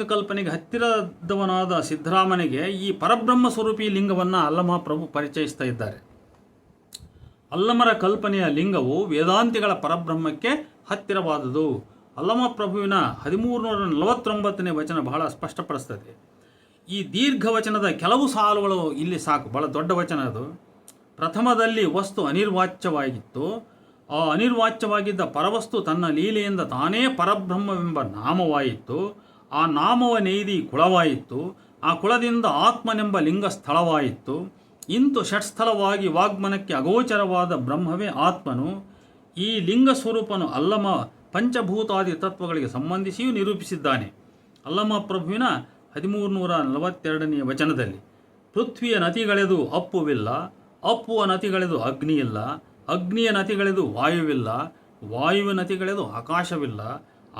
ಕಲ್ಪನೆಗೆ ಹತ್ತಿರದವನಾದ ಸಿದ್ದರಾಮನಿಗೆ ಈ ಪರಬ್ರಹ್ಮ ಸ್ವರೂಪಿ ಲಿಂಗವನ್ನು ಅಲ್ಲಮಪ್ರಭು ಪರಿಚಯಿಸ್ತಾ ಇದ್ದಾರೆ. ಅಲ್ಲಮರ ಕಲ್ಪನೆಯ ಲಿಂಗವು ವೇದಾಂತಿಗಳ ಪರಬ್ರಹ್ಮಕ್ಕೆ ಹತ್ತಿರವಾದುದು. ಅಲ್ಲಮಪ್ರಭುವಿನ 1349ನೇ ವಚನ ಬಹಳ ಸ್ಪಷ್ಟಪಡಿಸ್ತದೆ. ಈ ದೀರ್ಘ ವಚನದ ಕೆಲವು ಸಾಲುಗಳು ಇಲ್ಲಿ ಸಾಕು, ಬಹಳ ದೊಡ್ಡ ವಚನ ಅದು. ಪ್ರಥಮದಲ್ಲಿ ವಸ್ತು ಅನಿರ್ವಾಚ್ಯವಾಗಿತ್ತು. ಆ ಅನಿರ್ವಾಚ್ಯವಾಗಿದ್ದ ಪರವಸ್ತು ತನ್ನ ಲೀಲೆಯಿಂದ ತಾನೇ ಪರಬ್ರಹ್ಮವೆಂಬ ನಾಮವಾಯಿತು. ಆ ನಾಮವನೇದಿ ಕುಳವಾಯಿತು. ಆ ಕುಳದಿಂದ ಆತ್ಮನೆಂಬ ಲಿಂಗ ಸ್ಥಳವಾಯಿತು. ಇಂತು ಷಟ್ಸ್ಥಳವಾಗಿ ವಾಗ್ಮನಕ್ಕೆ ಅಗೋಚರವಾದ ಬ್ರಹ್ಮವೇ ಆತ್ಮನು. ಈ ಲಿಂಗ ಸ್ವರೂಪನು ಅಲ್ಲಮ ಪಂಚಭೂತಾದಿ ತತ್ವಗಳಿಗೆ ಸಂಬಂಧಿಸಿಯೂ ನಿರೂಪಿಸಿದ್ದಾನೆ. ಅಲ್ಲಮಪ್ರಭುವಿನ 1342ನೇ ವಚನದಲ್ಲಿ ಪೃಥ್ವಿಯ ನತಿಗಳೆದು ಅಪ್ಪುವಿಲ್ಲ, ಅಪ್ಪುವ ನತಿಗಳೆದು ಅಗ್ನಿಯಿಲ್ಲ, ಅಗ್ನಿಯ ನತಿಗಳೆದು ವಾಯುವಿಲ್ಲ, ವಾಯುವ ನತಿಗಳೆದು ಆಕಾಶವಿಲ್ಲ,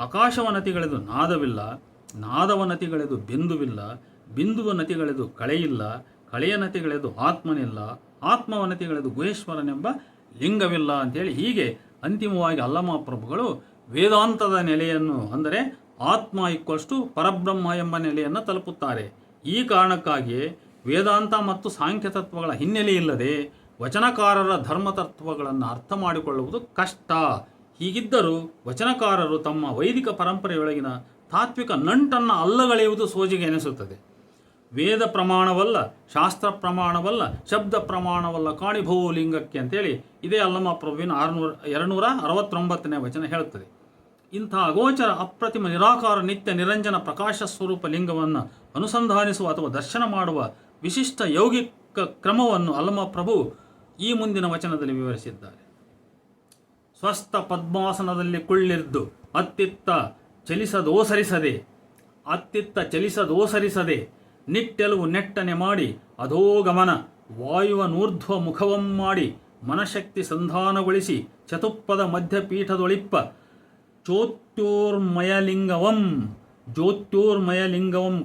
ಆಕಾಶವ ನತಿಗಳೆದು ನಾದವಿಲ್ಲ, ನಾದವ ನತಿಗಳೆದು ಬಿಂದುವಿಲ್ಲ, ಬಿಂದುವ ನತಿಗಳೆದು ಕಳೆಯಿಲ್ಲ, ಕಳೆಯ ನತಿಗಳೆದು ಆತ್ಮನಿಲ್ಲ, ಆತ್ಮವ ನತಿಗಳೆದು ಗುಹೇಶ್ವರನೆಂಬ ಲಿಂಗವಿಲ್ಲ ಅಂತೇಳಿ ಹೀಗೆ ಅಂತಿಮವಾಗಿ ಅಲ್ಲಮಪ್ರಭುಗಳು ವೇದಾಂತದ ನೆಲೆಯನ್ನು, ಅಂದರೆ ಆತ್ಮ ಈಕ್ವಲ್ಸ್ ಟು ಪರಬ್ರಹ್ಮ ಎಂಬ ನೆಲೆಯನ್ನು ತಲುಪುತ್ತಾರೆ. ಈ ಕಾರಣಕ್ಕಾಗಿಯೇ ವೇದಾಂತ ಮತ್ತು ಸಾಂಖ್ಯ ತತ್ವಗಳ ಹಿನ್ನೆಲೆ ಇಲ್ಲದೆ ವಚನಕಾರರ ಧರ್ಮತತ್ವಗಳನ್ನು ಅರ್ಥ ಮಾಡಿಕೊಳ್ಳುವುದು ಕಷ್ಟ. ಹೀಗಿದ್ದರೂ ವಚನಕಾರರು ತಮ್ಮ ವೈದಿಕ ಪರಂಪರೆಯೊಳಗಿನ ತಾತ್ವಿಕ ನಂಟನ್ನು ಅಲ್ಲಗಳೆಯುವುದು ಸೋಜಿಗೆ ಎನಿಸುತ್ತದೆ. ವೇದ ಪ್ರಮಾಣವಲ್ಲ, ಶಾಸ್ತ್ರ ಪ್ರಮಾಣವಲ್ಲ, ಶಬ್ದ ಪ್ರಮಾಣವಲ್ಲ ಕಾಣಿಭೋ ಲಿಂಗಕ್ಕೆ ಅಂತೇಳಿ ಇದೇ ಅಲ್ಲಮಪ್ರಭುವಿನ 269ನೇ ವಚನ ಹೇಳುತ್ತದೆ. ಇಂಥ ಅಗೋಚರ ಅಪ್ರತಿಮ ನಿರಾಕಾರ ನಿತ್ಯ ನಿರಂಜನ ಪ್ರಕಾಶ ಸ್ವರೂಪ ಲಿಂಗವನ್ನು ಅನುಸಂಧಾನಿಸುವ ಅಥವಾ ದರ್ಶನ ಮಾಡುವ ವಿಶಿಷ್ಟ ಯೌಗಿಕ ಕ್ರಮವನ್ನು ಅಲ್ಲಮಪ್ರಭು ಈ ಮುಂದಿನ ವಚನದಲ್ಲಿ ವಿವರಿಸಿದ್ದಾರೆ. ಸ್ವಸ್ಥ ಪದ್ಮಾಸನದಲ್ಲಿ ಕುಳ್ಳಿರ್ದು ಅತ್ತಿತ್ತ ಚಲಿಸದೋಸರಿಸದೆ ನಿಟ್ಟೆಲುವು ನೆಟ್ಟನೆ ಮಾಡಿ ಅಧೋಗಮನ ವಾಯುವನೂರ್ಧ್ವ ಮುಖವಂ ಮಾಡಿ ಮನಶಕ್ತಿ ಸಂಧಾನಗೊಳಿಸಿ ಚತುಪ್ಪದ ಮಧ್ಯಪೀಠದೊಳಿಪ್ಪ ಜ್ಯೋತ್ಯೋರ್ಮಯಲಿಂಗವಂ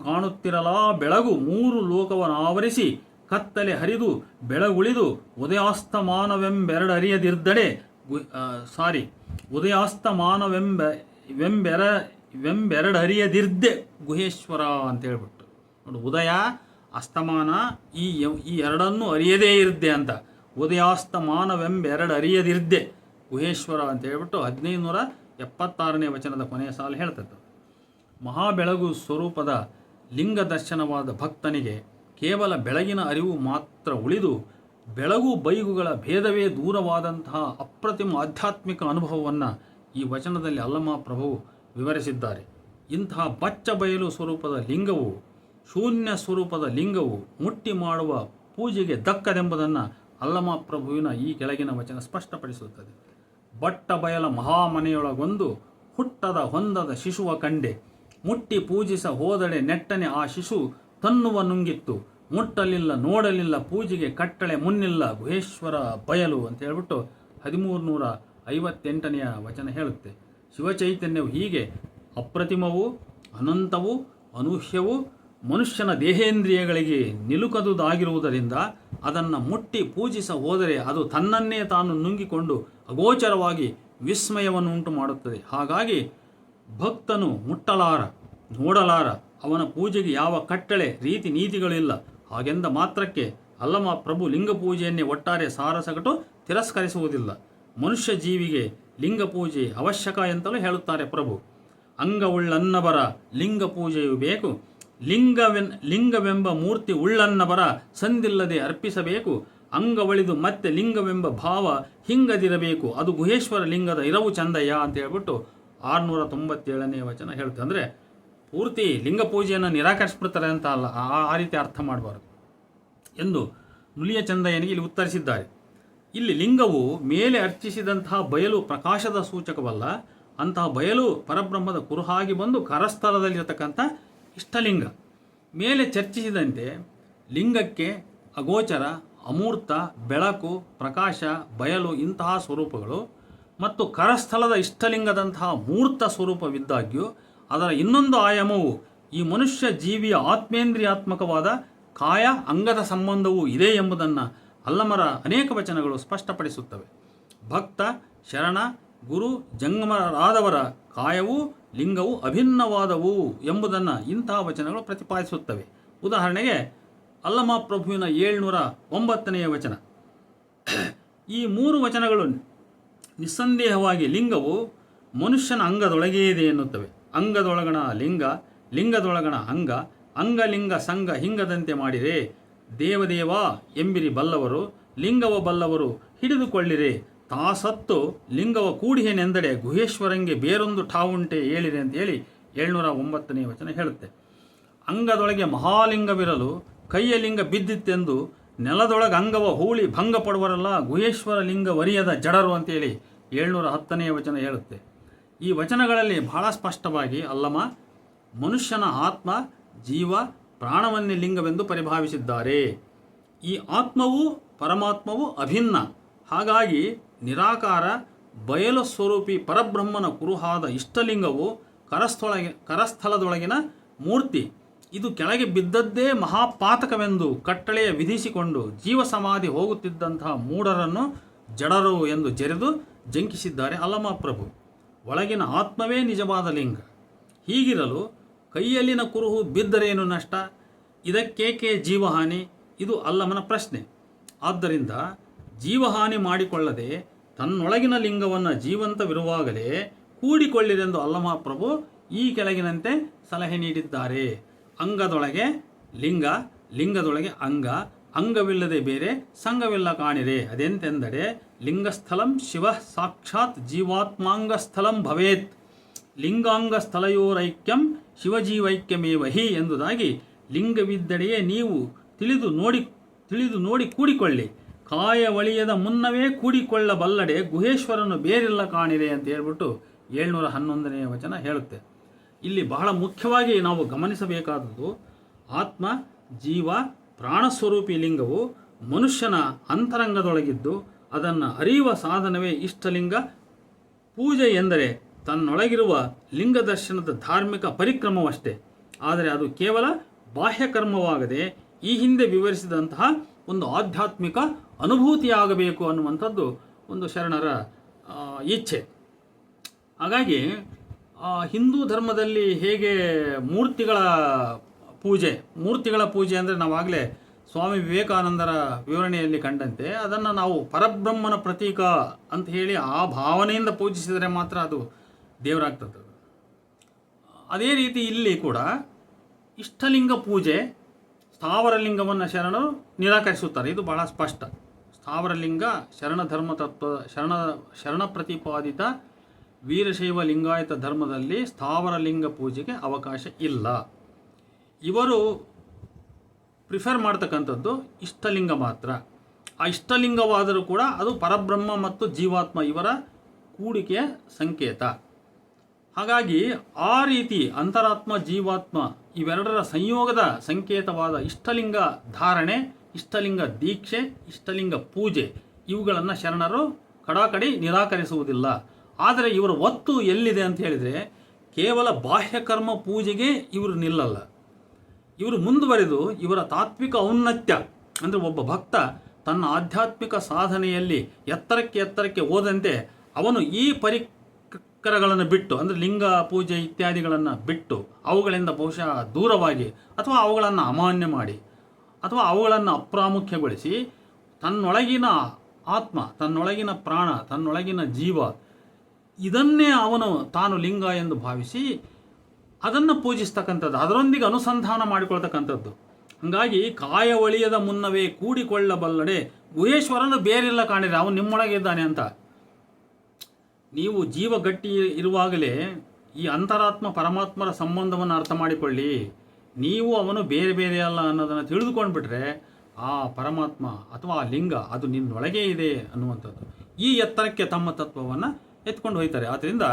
ಕಾಣುತ್ತಿರಲಾ ಬೆಳಗು 3 ಲೋಕವನ್ನಾವರಿಸಿ ಕತ್ತಲೆ ಹರಿದು ಬೆಳಗುಳಿದು ಉದಯಾಸ್ತಮಾನವೆಂಬೆರಡರಿಯದಿರ್ದೆ ಗುಹೇಶ್ವರ ಅಂತ ಹೇಳ್ಬಿಟ್ಟು ನೋಡಿ, ಉದಯ ಅಸ್ತಮಾನ ಈ ಎರಡನ್ನೂ ಅರಿಯದೇ ಇರ್ದೆ ಅಂತ, ಉದಯಾಸ್ತಮಾನವೆಂಬೆರಡರಿಯದಿರ್ದೆ ಗುಹೇಶ್ವರ ಅಂತ ಹೇಳ್ಬಿಟ್ಟು 1576ನೇ ವಚನದ ಕೊನೆಯ ಸಾಲು ಹೇಳ್ತದೆ. ಮಹಾಬೆಳಗು ಸ್ವರೂಪದ ಲಿಂಗ ದರ್ಶನವಾದ ಭಕ್ತನಿಗೆ ಕೇವಲ ಬೆಳಗಿನ ಅರಿವು ಮಾತ್ರ ಉಳಿದು ಬೆಳಗು ಬೈಗುಗಳ ಭೇದವೇ ದೂರವಾದಂತಹ ಅಪ್ರತಿಮ ಆಧ್ಯಾತ್ಮಿಕ ಅನುಭವವನ್ನು ಈ ವಚನದಲ್ಲಿ ಅಲ್ಲಮಪ್ರಭು ವಿವರಿಸಿದ್ದಾರೆ. ಇಂತಹ ಬಚ್ಚ ಬಯಲು ಸ್ವರೂಪದ ಲಿಂಗವು, ಶೂನ್ಯ ಸ್ವರೂಪದ ಲಿಂಗವು ಮುಟ್ಟಿ ಮಾಡುವ ಪೂಜೆಗೆ ದಕ್ಕದೆಂಬುದನ್ನು ಅಲ್ಲಮಪ್ರಭುವಿನ ಈ ಕೆಳಗಿನ ವಚನ ಸ್ಪಷ್ಟಪಡಿಸುತ್ತದೆ. ಬಟ್ಟ ಬಯಲ ಮಹಾಮನೆಯೊಳಗೊಂದು ಹುಟ್ಟದ ಹೊಂದದ ಶಿಶುವ ಕಂಡೆ, ಮುಟ್ಟಿ ಪೂಜಿಸ ಹೋದಡೆ ನೆಟ್ಟನೆ ಆ ಶಿಶು ತನ್ನುವ ನುಂಗಿತ್ತು, ಮುಟ್ಟಲಿಲ್ಲ ನೋಡಲಿಲ್ಲ ಪೂಜೆಗೆ ಕಟ್ಟಳೆ ಮುನ್ನಿಲ್ಲ ಗುಹೇಶ್ವರ ಬಯಲು ಅಂತ ಹೇಳ್ಬಿಟ್ಟು 1358ನೇ ವಚನ ಹೇಳುತ್ತೆ. ಶಿವಚೈತನ್ಯವು ಹೀಗೆ ಅಪ್ರತಿಮವೂ ಅನಂತವೂ ಅನೂಹ್ಯವೂ ಮನುಷ್ಯನ ದೇಹೇಂದ್ರಿಯಗಳಿಗೆ ನಿಲುಕದುದಾಗಿರುವುದರಿಂದ ಅದನ್ನು ಮುಟ್ಟಿ ಪೂಜಿಸ ಹೋದರೆ ಅದು ತನ್ನನ್ನೇ ತಾನು ನುಂಗಿಕೊಂಡು ಅಗೋಚರವಾಗಿ ವಿಸ್ಮಯವನ್ನು ಉಂಟು ಮಾಡುತ್ತದೆ. ಹಾಗಾಗಿ ಭಕ್ತನು ಮುಟ್ಟಲಾರ, ನೋಡಲಾರ, ಅವನ ಪೂಜೆಗೆ ಯಾವ ಕಟ್ಟಳೆ ರೀತಿ ನೀತಿಗಳಿಲ್ಲ. ಹಾಗೆಂದ ಮಾತ್ರಕ್ಕೆ ಅಲ್ಲಮಪ್ರಭು ಲಿಂಗ ಪೂಜೆಯನ್ನೇ ಒಟ್ಟಾರೆ ಸಾರಸಗಟು ತಿರಸ್ಕರಿಸುವುದಿಲ್ಲ. ಮನುಷ್ಯ ಜೀವಿಗೆ ಲಿಂಗ ಪೂಜೆ ಅವಶ್ಯಕ ಎಂತಲೂ ಹೇಳುತ್ತಾರೆ ಪ್ರಭು. ಅಂಗವುಳ್ಳನ್ನಬರ ಲಿಂಗ ಪೂಜೆಯು ಬೇಕು. ಲಿಂಗವೆಂಬ ಮೂರ್ತಿ ಉಳ್ಳನ್ನಬರ ಸಂದಿಲ್ಲದೆ ಅರ್ಪಿಸಬೇಕು. ಅಂಗವಳಿದು ಮತ್ತೆ ಲಿಂಗವೆಂಬ ಭಾವ ಹಿಂಗದಿರಬೇಕು. ಅದು ಗುಹೇಶ್ವರ ಲಿಂಗದ ಇರವು ಚಂದಯ್ಯ ಅಂತ ಹೇಳ್ಬಿಟ್ಟು 697ನೇ ವಚನ ಹೇಳ್ತಾರೆ. ಅಂದರೆ ಪೂರ್ತಿ ಲಿಂಗ ಪೂಜೆಯನ್ನು ನಿರಾಕರಿಸ್ಬಿಡ್ತಾರೆ ಅಂತ ಅಲ್ಲ, ಆ ರೀತಿ ಅರ್ಥ ಮಾಡಬಾರ್ದು ಎಂದು ನುಲಿಯ ಚಂದಯ್ಯನಿಗೆ ಇಲ್ಲಿ ಉತ್ತರಿಸಿದ್ದಾರೆ. ಇಲ್ಲಿ ಲಿಂಗವು ಮೇಲೆ ಅರ್ಚಿಸಿದಂತಹ ಬಯಲು ಪ್ರಕಾಶದ ಸೂಚಕವಲ್ಲ. ಅಂತಹ ಬಯಲು ಪರಬ್ರಹ್ಮದ ಕುರುಹಾಗಿ ಬಂದು ಕರಸ್ಥಳದಲ್ಲಿರತಕ್ಕಂಥ ಇಷ್ಟಲಿಂಗ. ಮೇಲೆ ಚರ್ಚಿಸಿದಂತೆ ಲಿಂಗಕ್ಕೆ ಅಗೋಚರ, ಅಮೂರ್ತ, ಬೆಳಕು, ಪ್ರಕಾಶ, ಬಯಲು ಇಂತಹ ಸ್ವರೂಪಗಳು ಮತ್ತು ಕರಸ್ಥಳದ ಇಷ್ಟಲಿಂಗದಂತಹ ಮೂರ್ತ ಸ್ವರೂಪವಿದ್ದಾಗ್ಯೂ ಅದರ ಇನ್ನೊಂದು ಆಯಾಮವು ಈ ಮನುಷ್ಯ ಜೀವಿಯ ಆತ್ಮೇಂದ್ರಿಯಾತ್ಮಕವಾದ ಕಾಯ ಅಂಗದ ಸಂಬಂಧವೂ ಇದೆ ಎಂಬುದನ್ನು ಅಲ್ಲಮರ ಅನೇಕ ವಚನಗಳು ಸ್ಪಷ್ಟಪಡಿಸುತ್ತವೆ. ಭಕ್ತ, ಶರಣ, ಗುರು, ಜಂಗಮರಾದವರ ಕಾಯವೂ ಲಿಂಗವು ಅಭಿನ್ನವಾದವು ಎಂಬುದನ್ನು ಇಂತಹ ವಚನಗಳು ಪ್ರತಿಪಾದಿಸುತ್ತವೆ. ಉದಾಹರಣೆಗೆ ಅಲ್ಲಮ ಪ್ರಭುವಿನ 709ನೇ ವಚನ. ಈ 3 ವಚನಗಳು ನಿಸ್ಸಂದೇಹವಾಗಿ ಲಿಂಗವು ಮನುಷ್ಯನ ಅಂಗದೊಳಗೇ ಇದೆ ಎನ್ನುತ್ತವೆ. ಅಂಗದೊಳಗಣ ಲಿಂಗ, ಲಿಂಗದೊಳಗಣ ಅಂಗ, ಅಂಗಲಿಂಗ ಸಂಘ ಹಿಂಗದಂತೆ ಮಾಡಿರೆ. ದೇವದೇವ ಎಂಬಿರಿ ಬಲ್ಲವರು, ಲಿಂಗವ ಬಲ್ಲವರು ಹಿಡಿದುಕೊಳ್ಳಿರೆ. ತಾಸತ್ತು ಲಿಂಗವ ಕೂಡಿಹೆನೆಂದಡೆ ಗುಹೇಶ್ವರಂಗೆ ಬೇರೊಂದು ಠಾವುಂಟೆ ಹೇಳಿರೆ ಅಂತೇಳಿ 709ನೇ ವಚನ ಹೇಳುತ್ತೆ. ಅಂಗದೊಳಗೆ ಮಹಾಲಿಂಗವಿರಲು ಕೈಯ ಲಿಂಗ ಬಿದ್ದಿತ್ತೆಂದು ನೆಲದೊಳಗೆ ಅಂಗವ ಹೂಳಿ ಭಂಗ ಪಡುವರಲ್ಲ ಗುಹೇಶ್ವರ ಲಿಂಗ ವರಿಯದ ಜಡರು ಅಂತೇಳಿ 710ನೇ ವಚನ ಹೇಳುತ್ತೆ. ಈ ವಚನಗಳಲ್ಲಿ ಬಹಳ ಸ್ಪಷ್ಟವಾಗಿ ಅಲ್ಲಮ ಮನುಷ್ಯನ ಆತ್ಮ, ಜೀವ, ಪ್ರಾಣವನ್ನೇ ಲಿಂಗವೆಂದು ಪರಿಭಾವಿಸಿದ್ದಾರೆ. ಈ ಆತ್ಮವು ಪರಮಾತ್ಮವು ಅಭಿನ್ನ. ಹಾಗಾಗಿ ನಿರಾಕಾರ ಬಯಲು ಸ್ವರೂಪಿ ಪರಬ್ರಹ್ಮನ ಕುರುಹಾದ ಇಷ್ಟಲಿಂಗವು ಕರಸ್ಥಳದೊಳಗಿನ ಮೂರ್ತಿ. ಇದು ಕೆಳಗೆ ಬಿದ್ದದ್ದೇ ಮಹಾಪಾತಕವೆಂದು ಕಟ್ಟಳೆಯ ವಿಧಿಸಿಕೊಂಡು ಜೀವ ಸಮಾಧಿ ಹೋಗುತ್ತಿದ್ದಂತಹ ಮೂಢರನ್ನು ಜಡರು ಎಂದು ಜರೆದು ಜಂಕಿಸಿದ್ದಾರೆ ಅಲ್ಲಮ ಪ್ರಭು. ಒಳಗಿನ ಆತ್ಮವೇ ನಿಜವಾದ ಲಿಂಗ. ಹೀಗಿರಲು ಕೈಯಲ್ಲಿನ ಕುರುಹು ಬಿದ್ದರೇನು ನಷ್ಟ? ಇದಕ್ಕೇಕೆ ಜೀವಹಾನಿ? ಇದು ಅಲ್ಲಮನ ಪ್ರಶ್ನೆ. ಆದ್ದರಿಂದ ಜೀವಹಾನಿ ಮಾಡಿಕೊಳ್ಳದೆ ತನ್ನೊಳಗಿನ ಲಿಂಗವನ್ನು ಜೀವಂತವಿರುವಾಗಲೇ ಕೂಡಿಕೊಳ್ಳಿರೆಂದು ಅಲ್ಲಮ ಪ್ರಭು ಈ ಕೆಳಗಿನಂತೆ ಸಲಹೆ ನೀಡಿದ್ದಾರೆ. ಅಂಗದೊಳಗೆ ಲಿಂಗ, ಲಿಂಗದೊಳಗೆ ಅಂಗ, ಅಂಗವಿಲ್ಲದೆ ಬೇರೆ ಸಂಘವಿಲ್ಲ ಕಾಣಿರೆ. ಅದೆಂತೆಂದರೆ ಲಿಂಗಸ್ಥಲಂ ಶಿವ ಸಾಕ್ಷಾತ್ ಜೀವಾತ್ಮಾಂಗಸ್ಥಲಂ ಭವೇತ್. ಲಿಂಗಾಂಗಸ್ಥಳಯೋರೈಕ್ಯಂ ಶಿವಜೀವೈಕ್ಯಮೇವ ಹಿ ಎಂಬುದಾಗಿ ಲಿಂಗವಿದ್ದಡೆಯೇ ನೀವು ತಿಳಿದು ನೋಡಿ ಕೂಡಿಕೊಳ್ಳಿ. ಕಾಯ ಒಳಿಯದ ಮುನ್ನವೇ ಕೂಡಿಕೊಳ್ಳಬಲ್ಲಡೆ ಗುಹೇಶ್ವರನು ಬೇರೆಲ್ಲ ಕಾಣಿರೆ ಅಂತ ಹೇಳ್ಬಿಟ್ಟು 711ನೇ ವಚನ ಹೇಳುತ್ತೆ. ಇಲ್ಲಿ ಬಹಳ ಮುಖ್ಯವಾಗಿ ನಾವು ಗಮನಿಸಬೇಕಾದದ್ದು ಆತ್ಮ, ಜೀವ, ಪ್ರಾಣಸ್ವರೂಪಿ ಲಿಂಗವು ಮನುಷ್ಯನ ಅಂತರಂಗದೊಳಗಿದ್ದು ಅದನ್ನು ಅರಿಯುವ ಸಾಧನವೇ ಇಷ್ಟಲಿಂಗ ಪೂಜೆ ಎಂದರೆ ತನ್ನೊಳಗಿರುವ ಲಿಂಗ ದರ್ಶನದ ಧಾರ್ಮಿಕ ಪರಿಕ್ರಮವಷ್ಟೇ. ಆದರೆ ಅದು ಕೇವಲ ಬಾಹ್ಯಕರ್ಮವಾಗದೆ ಈ ಹಿಂದೆ ವಿವರಿಸಿದಂತಹ ಒಂದು ಆಧ್ಯಾತ್ಮಿಕ ಅನುಭೂತಿಯಾಗಬೇಕು ಅನ್ನುವಂಥದ್ದು ಒಂದು ಶರಣರ ಇಚ್ಛೆ. ಹಾಗಾಗಿ ಹಿಂದೂ ಧರ್ಮದಲ್ಲಿ ಹೇಗೆ ಮೂರ್ತಿಗಳ ಪೂಜೆ ಅಂದರೆ ನಾವಾಗಲೇ ಸ್ವಾಮಿ ವಿವೇಕಾನಂದರ ವಿವರಣೆಯಲ್ಲಿ ಕಂಡಂತೆ ಅದನ್ನು ನಾವು ಪರಬ್ರಹ್ಮನ ಪ್ರತೀಕ ಅಂತ ಹೇಳಿ ಆ ಭಾವನೆಯಿಂದ ಪೂಜಿಸಿದರೆ ಮಾತ್ರ ಅದು ದೇವರಾಗ್ತದೆ. ಅದೇ ರೀತಿ ಇಲ್ಲಿ ಕೂಡ ಇಷ್ಟಲಿಂಗ ಪೂಜೆ, ಸ್ಥಾವರಲಿಂಗವನ್ನು ಶರಣರು ನಿರಾಕರಿಸುತ್ತಾರೆ. ಇದು ಬಹಳ ಸ್ಪಷ್ಟ. ಸ್ಥಾವರಲಿಂಗ ಶರಣಧರ್ಮ ತತ್ವ ಶರಣ ಪ್ರತಿಪಾದಿತ ವೀರಶೈವ ಲಿಂಗಾಯತ ಧರ್ಮದಲ್ಲಿ ಸ್ಥಾವರಲಿಂಗ ಪೂಜೆಗೆ ಅವಕಾಶ ಇಲ್ಲ. ಇವರು ಪ್ರಿಫರ್ ಮಾಡ್ತಕ್ಕಂಥದ್ದು ಇಷ್ಟಲಿಂಗ ಮಾತ್ರ. ಆ ಇಷ್ಟಲಿಂಗವಾದರೂ ಕೂಡ ಅದು ಪರಬ್ರಹ್ಮ ಮತ್ತು ಜೀವಾತ್ಮ ಇವರ ಕೂಡಿಕೆಯ ಸಂಕೇತ. ಹಾಗಾಗಿ ಆ ರೀತಿ ಅಂತರಾತ್ಮ ಜೀವಾತ್ಮ ಇವೆರಡರ ಸಂಯೋಗದ ಸಂಕೇತವಾದ ಇಷ್ಟಲಿಂಗ ಧಾರಣೆ, ಇಷ್ಟಲಿಂಗ ದೀಕ್ಷೆ, ಇಷ್ಟಲಿಂಗ ಪೂಜೆ ಇವುಗಳನ್ನು ಶರಣರು ಕಡಾಕಡಿ ನಿರಾಕರಿಸುವುದಿಲ್ಲ. ಆದರೆ ಇವರ ಒತ್ತು ಎಲ್ಲಿದೆ ಅಂತ ಹೇಳಿದರೆ ಕೇವಲ ಬಾಹ್ಯಕರ್ಮ ಪೂಜೆಗೆ ಇವರು ನಿಲ್ಲಲ್ಲ. ಇವರು ಮುಂದುವರೆದು ಇವರ ತಾತ್ವಿಕ ಔನ್ನತ್ಯ ಅಂದರೆ ಒಬ್ಬ ಭಕ್ತ ತನ್ನ ಆಧ್ಯಾತ್ಮಿಕ ಸಾಧನೆಯಲ್ಲಿ ಎತ್ತರಕ್ಕೆ ಹೋದಂತೆ ಅವನು ಈ ಪರಿಕರಗಳನ್ನು ಬಿಟ್ಟು ಅಂದರೆ ಲಿಂಗ ಪೂಜೆ ಇತ್ಯಾದಿಗಳನ್ನು ಬಿಟ್ಟು ಅವುಗಳಿಂದ ಬಹುಶಃ ದೂರವಾಗಿ ಅಥವಾ ಅವುಗಳನ್ನು ಅಮಾನ್ಯ ಮಾಡಿ ಅಥವಾ ಅವುಗಳನ್ನು ಅಪ್ರಾಮುಖ್ಯಗೊಳಿಸಿ ತನ್ನೊಳಗಿನ ಆತ್ಮ, ತನ್ನೊಳಗಿನ ಪ್ರಾಣ, ತನ್ನೊಳಗಿನ ಜೀವ ಇದನ್ನೇ ಅವನು ತಾನು ಲಿಂಗ ಎಂದು ಭಾವಿಸಿ ಅದನ್ನು ಪೂಜಿಸ್ತಕ್ಕಂಥದ್ದು, ಅದರೊಂದಿಗೆ ಅನುಸಂಧಾನ ಮಾಡಿಕೊಳ್ತಕ್ಕಂಥದ್ದು. ಹಾಗಾಗಿ ಕಾಯ ಒಳಿಯದ ಮುನ್ನವೇ ಕೂಡಿಕೊಳ್ಳಬಲ್ಲಡೆ ಗುಹೇಶ್ವರನು ಬೇರಿಲ್ಲ ಕಾಣಿರಿ, ಅವನು ನಿಮ್ಮೊಳಗೆ ಇದ್ದಾನೆ ಅಂತ. ನೀವು ಜೀವ ಗಟ್ಟಿ ಇರುವಾಗಲೇ ಈ ಅಂತರಾತ್ಮ ಪರಮಾತ್ಮರ ಸಂಬಂಧವನ್ನು ಅರ್ಥ ಮಾಡಿಕೊಳ್ಳಿ. ನೀವು ಅವನು ಬೇರೆ ಬೇರೆ ಅಲ್ಲ ಅನ್ನೋದನ್ನು ತಿಳಿದುಕೊಂಡ್ಬಿಟ್ರೆ ಆ ಪರಮಾತ್ಮ ಅಥವಾ ಆ ಲಿಂಗ ಅದು ನಿನ್ನೊಳಗೇ ಇದೆ ಅನ್ನುವಂಥದ್ದು. ಈ ಎತ್ತರಕ್ಕೆ ತಮ್ಮ ತತ್ವವನ್ನು ಎತ್ಕೊಂಡು ಹೋಗ್ತಾರೆ. ಆದ್ದರಿಂದ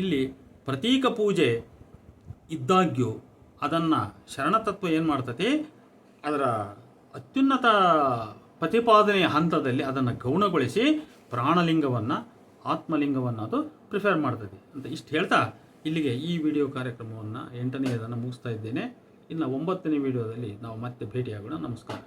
ಇಲ್ಲಿ ಪ್ರತೀಕ ಪೂಜೆ ಇದ್ದಾಗ್ಯೂ ಅದನ್ನು ಶರಣತತ್ವ ಏನು ಮಾಡ್ತತಿ, ಅದರ ಅತ್ಯುನ್ನತ ಪ್ರತಿಪಾದನೆಯ ಹಂತದಲ್ಲಿ ಅದನ್ನು ಗೌಣಗೊಳಿಸಿ ಪ್ರಾಣಲಿಂಗವನ್ನು ಆತ್ಮಲಿಂಗವನ್ನು ಅದು ಪ್ರಿಫೇರ್ ಮಾಡ್ತದೆ ಅಂತ ಇಷ್ಟು ಹೇಳ್ತಾ ಇಲ್ಲಿಗೆ ಈ ವಿಡಿಯೋ ಕಾರ್ಯಕ್ರಮವನ್ನು 8ನೇದನ್ನು ಮುಗಿಸ್ತಾ ಇದ್ದೇನೆ. ಇನ್ನು 9ನೇ ವಿಡಿಯೋದಲ್ಲಿ ನಾವು ಮತ್ತೆ ಭೇಟಿಯಾಗೋಣ. ನಮಸ್ಕಾರ.